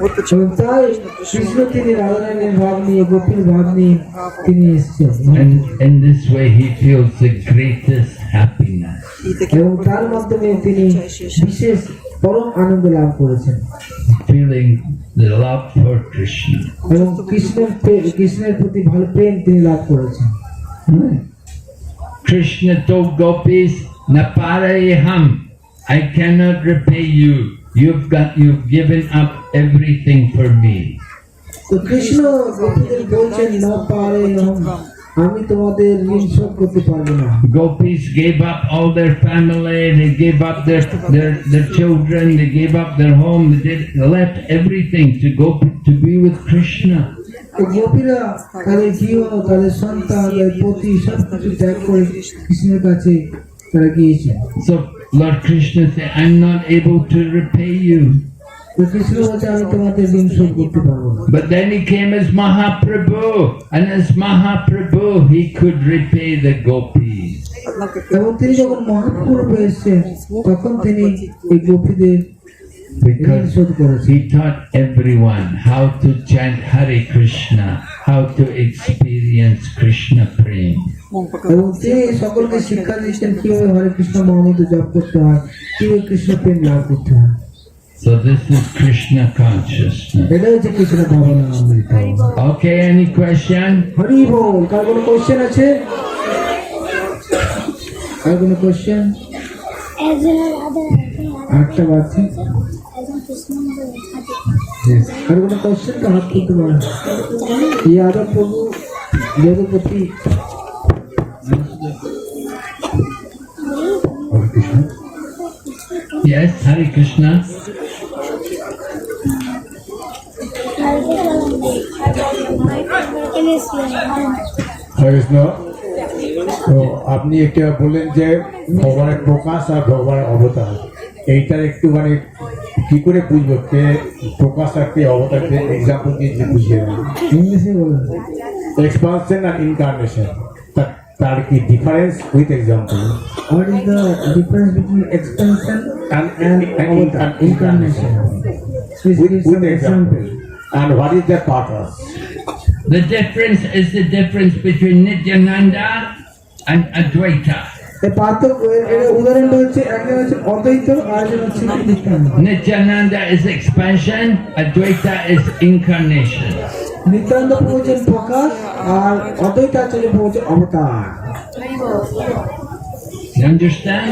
C: вот почему
A: এবং তাই কৃষ্ণ তিনি রাধারানীর ভাব নিয়ে, গোপীর ভাব নিয়ে তিনি এসেছেন,
B: And in this way he feels the greatest happiness.
C: и таким
A: এবং তার মাধ্যমে তিনি বিশেষ পরম আনন্দ লাভ করেছেন
B: Feeling the love for Krishna.
A: এবং কৃষ্ণের প্রতি ভালো প্রেম তিনি লাভ করেছেন।
B: Krishna told gopis, Naparayaham, I cannot repay you. You've given up everything for me.
A: তো কৃষ্ণ গোপীদের বলছেন না পারে আমি তোমাদের ঋণ শোধ করতে পারবো না।
B: Gopis gave up all their family, they gave up their children, they gave up their home, they left everything to go to be with Krishna.
A: তো গোপীরা তাদের গৃহ, তাদের সন্তান, তাদের পতি সবকিছু ত্যাগ করে কৃষ্ণের কাছে তারা গিয়েছে।
B: So Lord Krishna said, I'm not able to repay you.
A: তো কৃষ্ণ বলছে আমি তোমাদের ঋণ শোধ করতে পারবো না।
B: But then he came as Mahaprabhu, and as Mahaprabhu he could repay the gopis.
C: однако
A: এবং তিনি যখন মহাপ্রভু এসেছেন তখন তিনি এই গোপীদের ঋণ
B: Because
A: শোধ করেছেন।
B: he taught everyone how to chant Hare Krishna, how to experience Krishna prema.
C: он
A: এবং
C: показал
A: তিনি সকলকে শিক্ষা দিচ্ছেন কিভাবে হরে কৃষ্ণ মহামন্ত্র জপ করতে হয়, কিভাবে কৃষ্ণ প্রেম লাভ করতে হয়।
B: So this is Krishna consciousness.
A: এটা হচ্ছে কৃষ্ণ ভাবনা অমৃত।
B: Okay, any question?
A: হরি বল। কার কোনো কোশ্চেন আছে? কার কোনো কোশ্চেন? আটটা বাজছে। আর কোনো কোশ্চেন তো হাত তুলতে পারেন। यादव प्रभु Yadupati
B: Yes, Hare Krishna.
D: Hare Krishna. তো আপনি একটা বললেন যে ভগবানের প্রকাশ আর ভগবানের অবতার, এইটার একটু মানে কি করে বুঝবো কে প্রকাশ আর কে অবতার, এক্সাম্পল দিয়ে যে বুঝিয়ে দেন।
A: ইংলিশে বলুন।
D: এক্সপানশন আর ইনকার্নেশন, তার কি difference with example?
A: What is the difference between expansion
D: And
A: avatar, incarnation? Please give
D: with
A: some
D: example.
A: example.
D: And what is the purpose?
B: The difference is the difference between Nityananda and Advaita.
A: এই পার্থক্য এর উদাহরণটা হচ্ছে একজন হচ্ছে অদ্বৈত আর একজন হচ্ছে Nityananda.
B: Nityananda is expansion, Advaita is incarnation.
A: Nityananda প্রভু হচ্ছেন প্রকাশ আর অদ্বৈত আচার্য প্রভু হচ্ছে অবতার।
B: You understand?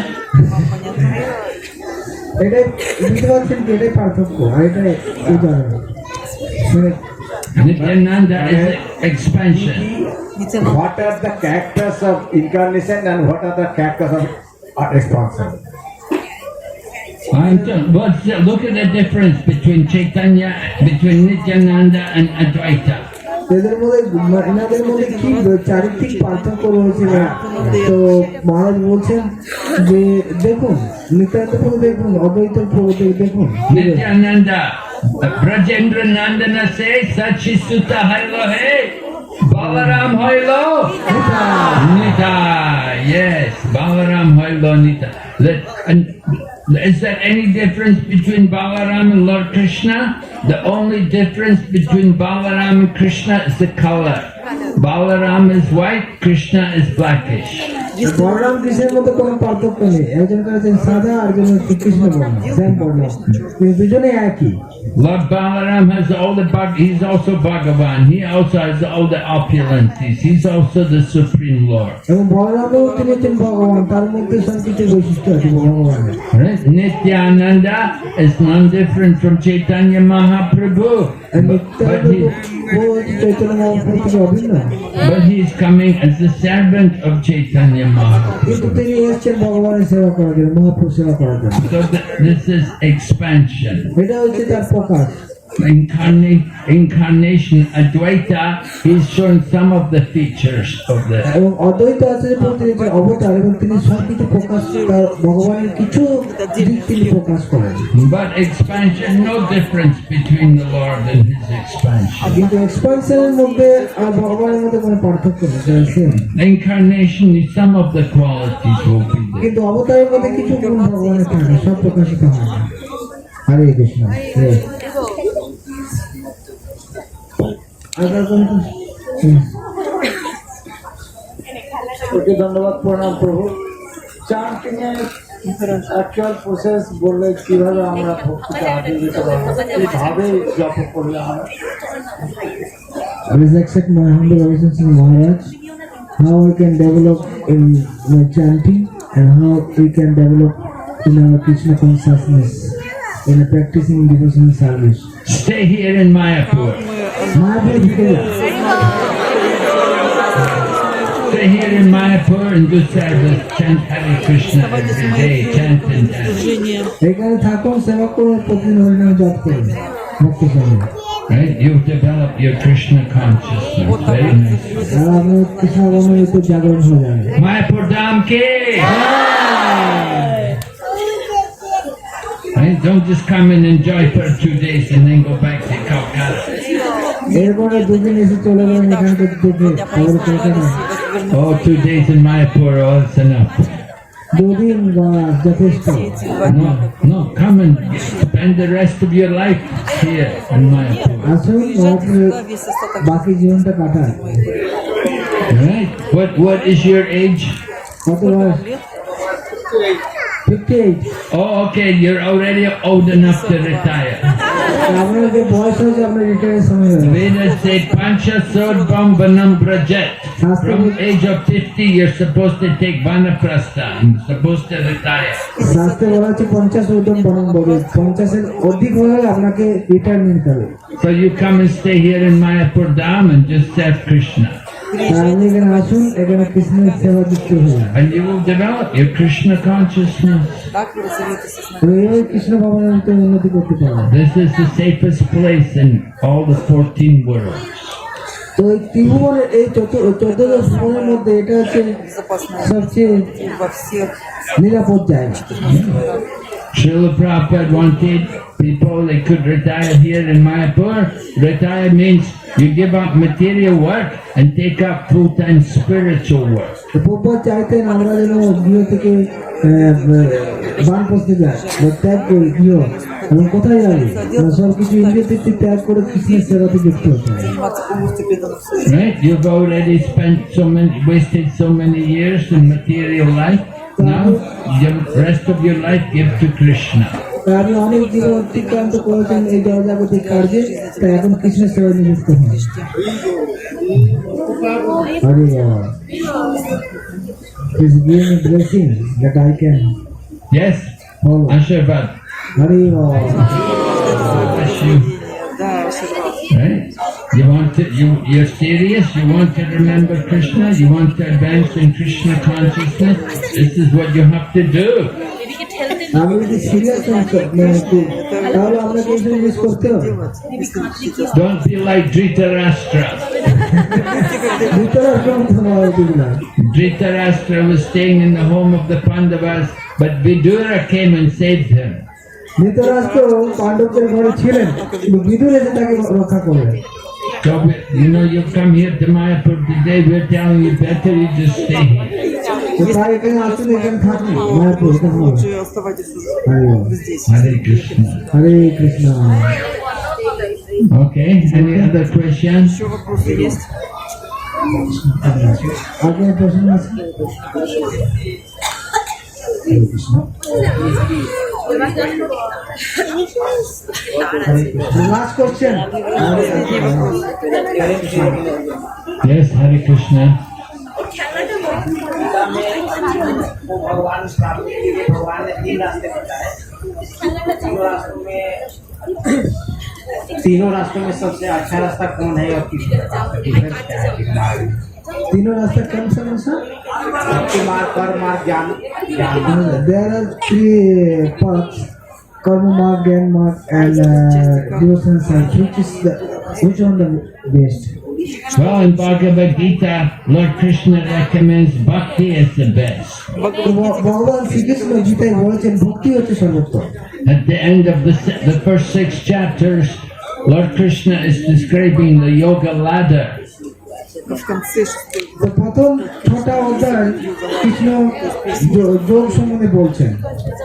A: এটাই বুঝতে পারছেন কি এটাই পার্থক্য আর এটাই উদাহরণ। মানে
B: Nityananda is expansion.
D: What are the characters of incarnation and what are the characters of expansion?
B: Look at the difference between Chaitanya, between Nityananda and Advaita.
A: এদের মধ্যে এনাদের মধ্যে কি চারিত্রিক পার্থক্য রয়েছে না? তো মহারাজ বলছেন যে দেখুন নিত্যানন্দ প্রভু দেখুন, অদ্বৈত প্রভু দেখুন।
B: Nityananda, Brajendra Nandana se Sachi Sutta Hailo He, Balaram Hailo, Nita, yes, Balaram Hailo Nita. Is there any difference between Balaram and Lord Krishna? The only difference between Balaram and Krishna is the color. Balaram is white, Krishna is blackish.
A: Balaram কৃষ্ণের মধ্যে কোনো পার্থক্য নেই, একজন হচ্ছেন সাদা আর একজন হচ্ছে কৃষ্ণ বর্ণ, সেম বর্ণ, কিন্তু দুজনে একই।
B: Lord Balaram has all the he's also Bhagavan. He also has all the opulences. He's also the Supreme Lord.
A: এবং বলরামও তিনি হচ্ছেন ভগবান, তার মধ্যে সব কিছু বৈশিষ্ট্য আছে ভগবানের।
B: Right? Nityananda is none different from Chaitanya Mahaprabhu. But he is coming as the servant of Chaitanya Mahaprabhu.
A: কিন্তু তিনি এসেছেন ভগবানের সেবা করার জন্য, মহাপ্রভু সেবা করার জন্য।
B: So this is expansion.
A: এটা হচ্ছে তার প্রকাশ।
B: Incarnation, Advaita, he's showing some of the features of the
A: এবং অদ্বৈত আচার্য প্রভু তিনি হচ্ছেন অবতার এবং তিনি সব কিছু প্রকাশ, তার ভগবানের কিছু দিক তিনি প্রকাশ করেন।
B: but expansion, no difference between the Lord and his expansion.
A: কিন্তু এক্সপানশনের মধ্যে আর ভগবানের মধ্যে কোনো পার্থক্য নেই, same।
B: Incarnation is some of the qualities will be there.
A: কিন্তু অবতারের মধ্যে কিছু গুণ ভগবানের থাকে, সব প্রকাশিত হয় না। হরে কৃষ্ণ। ওকে ধন্যবাদ, প্রণাম প্রভু। চান্টিং এর অ্যাকচুয়াল প্রসেস বললে কিভাবে আমরা ভক্তিতে আগিয়ে যেতে পারবো, কিভাবে জপ করলে আমরা। I will accept my humble obeisance to Maharaj. How we can develop in chanting and how we can develop in our Krishna consciousness in practicing devotional service.
B: Stay here in Mayapur.
A: Mayapur Bhikaya.
B: Stay here in Mayapur and do service. Chant Hare Krishna every day. Chant and dance.
A: এখানে থাকুন, সেবা করুন, প্রতিদিন হরিনাম জপ করুন ভক্তি সঙ্গে।
B: Right? You've developed your Krishna consciousness. Very nice.
A: আর আপনার কৃষ্ণ ভগবানের একটু জাগরণ হয়ে যাবে।
B: Mayapur Dham ki! Right? Don't just come and enjoy for 2 days and then go back to Calcutta.
A: এরপরে দুদিন এসে চলে গেলেন এখান থেকে আবার Kolkata.
B: Oh, 2 days in Mayapur, oh, it's enough.
A: দুদিন যথেষ্ট।
B: No, come and spend the rest of your life here in Mayapur.
A: আসুন, বাকি জীবনটা কাটান।
B: Right? What is your age?
A: কত বয়স? 58।
B: Oh, okay, you're already old enough to retire.
A: আপনার যে বয়স হয়েছে আপনার রিটায়ারের সময় হয়ে গেছে।
B: Vedas say Pancha Sodbam Vanam Brajet. From age of 50, you're supposed to take Vanaprastha. You're supposed to retire.
A: শাস্ত্রে বলা হচ্ছে 50 ঊর্ধ্বম বনম ভবেৎ, 50-এর অধিক হলে আপনাকে রিটায়ার নিতে হবে।
B: So you come and stay here in Mayapur Dham and just serve Krishna.
A: আর আপনি এখানে আসুন, এখানে কৃষ্ণের সেবা যুক্ত হয়ে যান।
B: And you will develop your Krishna consciousness.
A: এই কৃষ্ণ ভগবানের ভিতরে উন্নতি করতে পারবেন।
B: This is the safest place in all the 14 worlds.
A: তো এই ত্রিভুবনের এই 14 ভুবনের মধ্যে এটা হচ্ছে
C: Безопасная
A: সবচেয়ে
C: во всех.
A: নিরাপদ জায়গা।
B: Srila Prabhupada wanted people, they could retire here in Mayapur. Retire means you give up material work and take up full-time spiritual work.
A: তো প্রভুপাদ চাইতেন আমরা যেন গৃহ থেকে বানপ্রস্থে যাই বা ত্যাগ করি গৃহ, এবং কোথায় যাবে সব কিছু ইন্দ্রিয় তৃপ্তি ত্যাগ করে কৃষ্ণের সেবাতে যুক্ত হতে হবে।
C: Заниматься полностью преданным служением.
B: Right? You've already spent wasted so many years in material life. Now, the rest of your life give to Krishna.
A: তাই আপনি অনেক জীবন অতিক্রান্ত করেছেন এই জগজাগতিক কার্যে, তাই এখন কৃষ্ণের সেবায় নিযুক্ত হন। হরে বাবা, please give me blessing that I can
B: Yes?
A: follow.
B: Ashirvad.
A: হরে বাবা,
B: Bless you.
C: Да, Аширвад.
B: Right? You want to, you're serious? You want to remember Krishna? You want to advance in Krishna consciousness? This is what you have to do.
A: আমি যদি serious তাহলে আপনাকে এই জিনিস করতে হবে।
B: Don't be like Dhritarashtra.
A: ভিতরে আসলে হবে না।
B: Dhritarashtra was staying in the home of the Pandavas, but Vidura came and saved him.
A: Dhritarashtra পাণ্ডবদের ঘরে ছিলেন, কিন্তু বিদুর এসে তাকে রক্ষা করলেন।
B: So, you come here to Mayapur today, we're telling you better you just stay here.
A: তো তাই এখানে আসলে এখানে থাকবে মায়াপুর এখানে হবে।
C: Лучше оставайтесь
A: হরে বাবা,
C: здесь.
B: Hare Krishna.
A: হরে Krishna.
B: Okay, any other questions?
C: Еще вопросы есть?
A: আপনার প্রশ্ন আছে? Hare Krishna. Last question.
B: Yes, Hare Krishna.
E: भगवान भगवान ने 3 रास्ते बताए। तीनों रास्तों में सबसे अच्छा रास्ता कौन है और किस डिफरेंस क्या है?
A: तीनों रास्ता कौन सा है सर?
E: भक्ति मार्ग, कर्म मार्ग, ज्ञान
A: There are 3 paths: karma mark, gyan mark, and devotion side. Which one the best?
B: Well, in Bhagavad Gita, Lord Krishna recommends bhakti as the best.
A: ভগবান শ্রীকৃষ্ণ গীতায় বলেছেন ভক্তি হচ্ছে সর্বোত্তম।
B: At the end of the first 6 chapters, Lord Krishna is describing the yoga ladder.
C: В конце 6
A: তো প্রথম 6টা অধ্যায় কৃষ্ণ যোগ সম্বন্ধে বলছেন,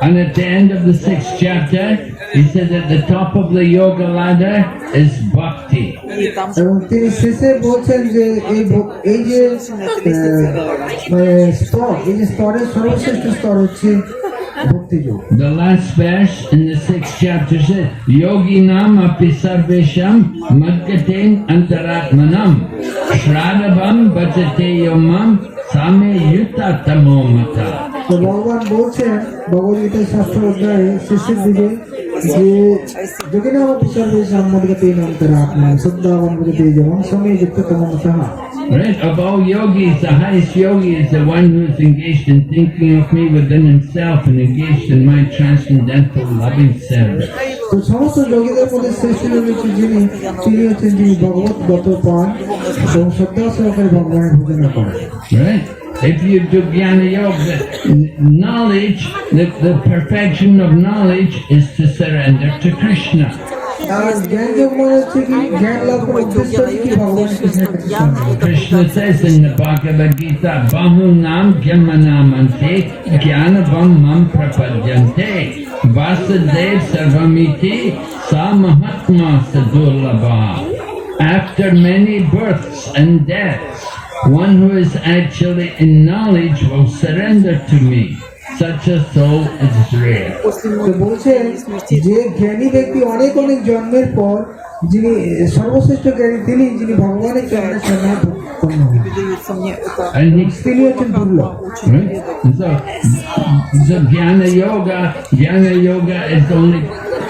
B: And at the end of the 6th chapter, he said at the top of the yoga ladder is bhakti.
C: и там
A: এবং তিনি শেষে বলছেন যে এই যে স্তর, এই যে স্তরের সর্বশ্রেষ্ঠ স্তর হচ্ছে ভক্তিযোগ।
B: The last verse in the 6th chapter says, Yoginam api sarvesham madgaten antaratmanam shradabam bhajate yomam same yuta tamomata.
A: তো ভগবান বলছেন ভগবদ্গীতার 6ষ্ঠ অধ্যায়ে শেষের দিকে যে যদি না আমার সর্বে সম্মতগতে অন্তর আত্মা সদ্দাবন বুঝতে যেমন সময় যুক্ত তেমন তাহা।
B: Right? Of all yogis, the highest yogi is the one who is engaged in thinking of me within himself and engaged in my transcendental loving service.
A: তো সমস্ত যোগীদের মধ্যে শ্রেষ্ঠ যোগী হচ্ছে তিনি হচ্ছেন যিনি ভগবৎগত পান এবং শ্রদ্ধা সহকারে ভগবানের ভজনা করেন।
B: Right? If you do Jnana Yoga, knowledge, the perfection of knowledge is to surrender to Krishna.
A: আর জ্ঞান যোগ মানে হচ্ছে কি জ্ঞান লাভ করার উদ্দেশ্য হচ্ছে কি ভগবান কৃষ্ণের কাছে সমর্পণ।
B: Krishna says in the Bhagavad Gita, Bahunam Gyamanamante Gyanavam Mam Prapadyante Vasudev Sarvamiti Samahatma Sadurlabha. After many births and deaths, one who is actually in knowledge will surrender to me. Such a soul is rare.
C: после
A: তো
C: многих
A: বলছেন
C: смертей
A: যে জ্ঞানী ব্যক্তি অনেক জন্মের পর যিনি সর্বশ্রেষ্ঠ জ্ঞানী তিনি যিনি ভগবানের চরণে শরণাপন্ন হন
C: передаются мне это
B: And he,
A: তিনি হচ্ছেন দুর্লভ।
C: очень
B: right? So Jnana Yoga is only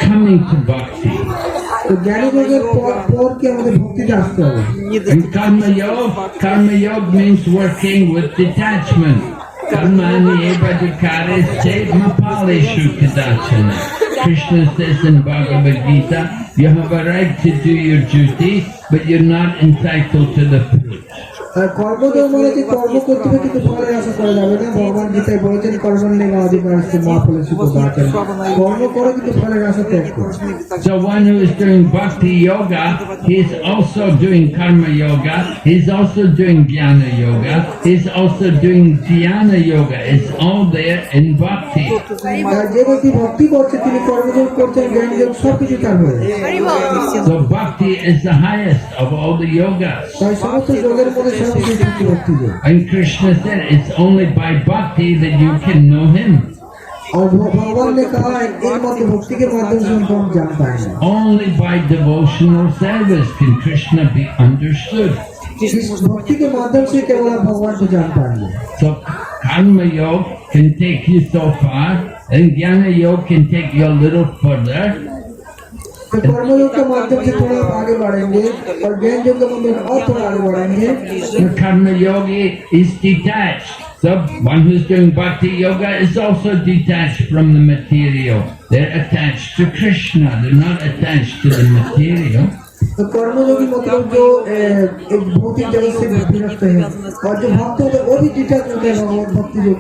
B: coming to bhakti.
A: তো জ্ঞানী যোগের পর কি আমাদের ভক্তিতে আসতে হবে।
B: And Karma Yoga means working with detachment. Karmani evadikare se mapaleshu kadachana. Krishna says in Bhagavad Gita, you have a right to do your duty, but you're not entitled to the fruit.
A: কর্মযোগ মানে যে কর্ম করতে হবে কিন্তু ফলের আশা করা যাবে না। ভগবান গীতায় বলেছেন কর্মণ্যেব অধিকারস্তে মা ফলেষু কদাচন। কর্ম করে কিন্তু ফলের আশা ত্যাগ করো।
B: So one who is doing bhakti yoga, he's also doing karma yoga, he's also doing jnana yoga, he's also doing dhyana yoga. It's all there in bhakti.
A: আর যে ব্যক্তি ভক্তি করছে তিনি কর্মযোগ করছেন, জ্ঞান যোগ সবকিছু তার হয়ে।
B: So bhakti is the highest of all the yogas.
A: তাই সমস্ত যোগের মধ্যে সর্বশ্রেষ্ঠ ভক্তি যোগ।
B: And Krishna said it's only by bhakti that you can know him.
A: और भगवान ने कहा है एकमात्र भक्ति के माध्यम से उनको हम जान पाएंगे।
B: Only by devotional service can Krishna be understood.
A: इस भक्ति के माध्यम से केवल आप भगवान को जान पाएंगे।
B: So karma yoga can take you so far, and jnana yoga can take you a little further.
A: तो कर्मयोग के माध्यम से थोड़ा आप आगे बढ़ेंगे और ज्ञान योग के माध्यम से और थोड़ा आगे बढ़ेंगे।
B: The karma yogi is detached. So one who's doing bhakti yoga is also detached from the material. They're attached to Krishna. They're not attached to the material.
A: तो कर्मयोगी मतलब जो एक भौतिक जगत से विरक्त है, और जो भक्त होते हैं वो भी डिटैच होते हैं भगवान भक्ति जो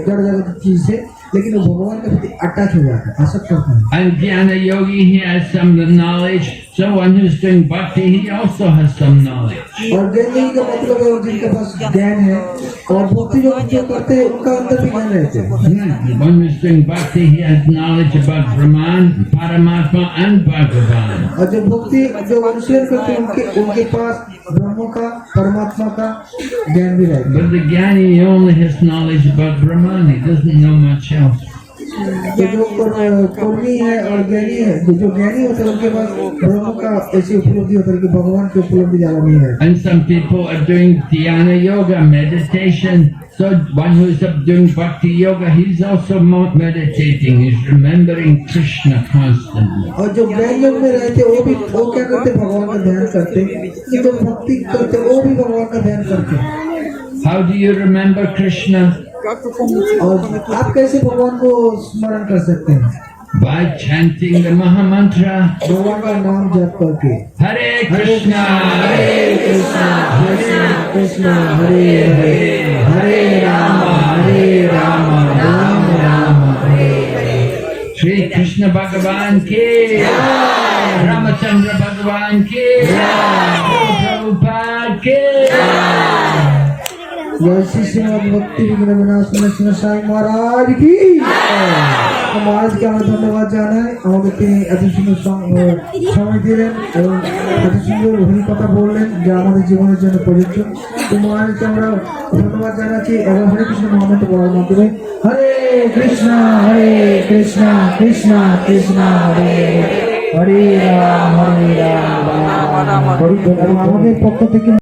A: जड़ जगत की चीज से, लेकिन वो भगवान के प्रति अटैच हो जाता है, आसक्त होता है।
B: And jnana yogi, he has some of the knowledge. So one who's doing bhakti, he also has some knowledge.
A: और ज्ञान योगी का मतलब है जिनके पास ज्ञान है, और भक्ति जो करते हैं उनका अंदर भी ज्ञान रहते हैं।
B: One who's doing bhakti, he has knowledge about Brahman, Paramatma, and Bhagavan.
A: और जो भक्ति जो अनुशीलन करते हैं उनके पास ब्रह्म का परमात्मा का ज्ञान भी रहता है।
B: But the jnani, he only has knowledge about Brahman. He doesn't know much else.
A: तो जो कर्मी है और ज्ञानी है, जो ज्ञानी होते हैं उनके पास ब्रह्म का ऐसी उपलब्धि होती है कि भगवान की उपलब्धि ज्यादा नहीं है।
B: And some people are doing dhyana yoga, meditation. So one who is doing bhakti yoga, he's also meditating. He's remembering Krishna constantly.
A: और जो ज्ञान योग में रहते हैं वो क्या करते हैं, भगवान का ध्यान करते हैं। जो भक्ति करते हैं वो भी भगवान का ध्यान करते हैं।
B: How do you remember Krishna?
C: Как вы помните?
A: और आप कैसे भगवान को स्मरण कर सकते हैं?
B: By chanting the Mahamantra.
A: भगवान का नाम जप करके।
B: Hare Krishna,
A: हरे कृष्णा कृष्णा कृष्णा हरे हरे, हरे Ram Ram Ram Hare Hare.
B: Shri Krishna Bhagavan ki, Ramachandra Bhagavan ki, Prabhupada ki.
A: जय श्री श्रीमद् भक्ति विघ्नविनाश नरसिंह साई महाराज की। तो महाराज के আমরা ধন্যবাদ জানাই, আমাদের তিনি এত সুন্দর সময় দিলেন এবং এত সুন্দর হরি কথা বললেন যা আমাদের জীবনের জন্য প্রযোজ্য। তো মহারাজকে আমরা ধন্যবাদ জানাচ্ছি এবং হরে কৃষ্ণ মহামন্ত্র বলার মাধ্যমে হরে কৃষ্ণ কৃষ্ণ কৃষ্ণ হরে হরে রাম রাম হরি। আমাদের পক্ষ থেকে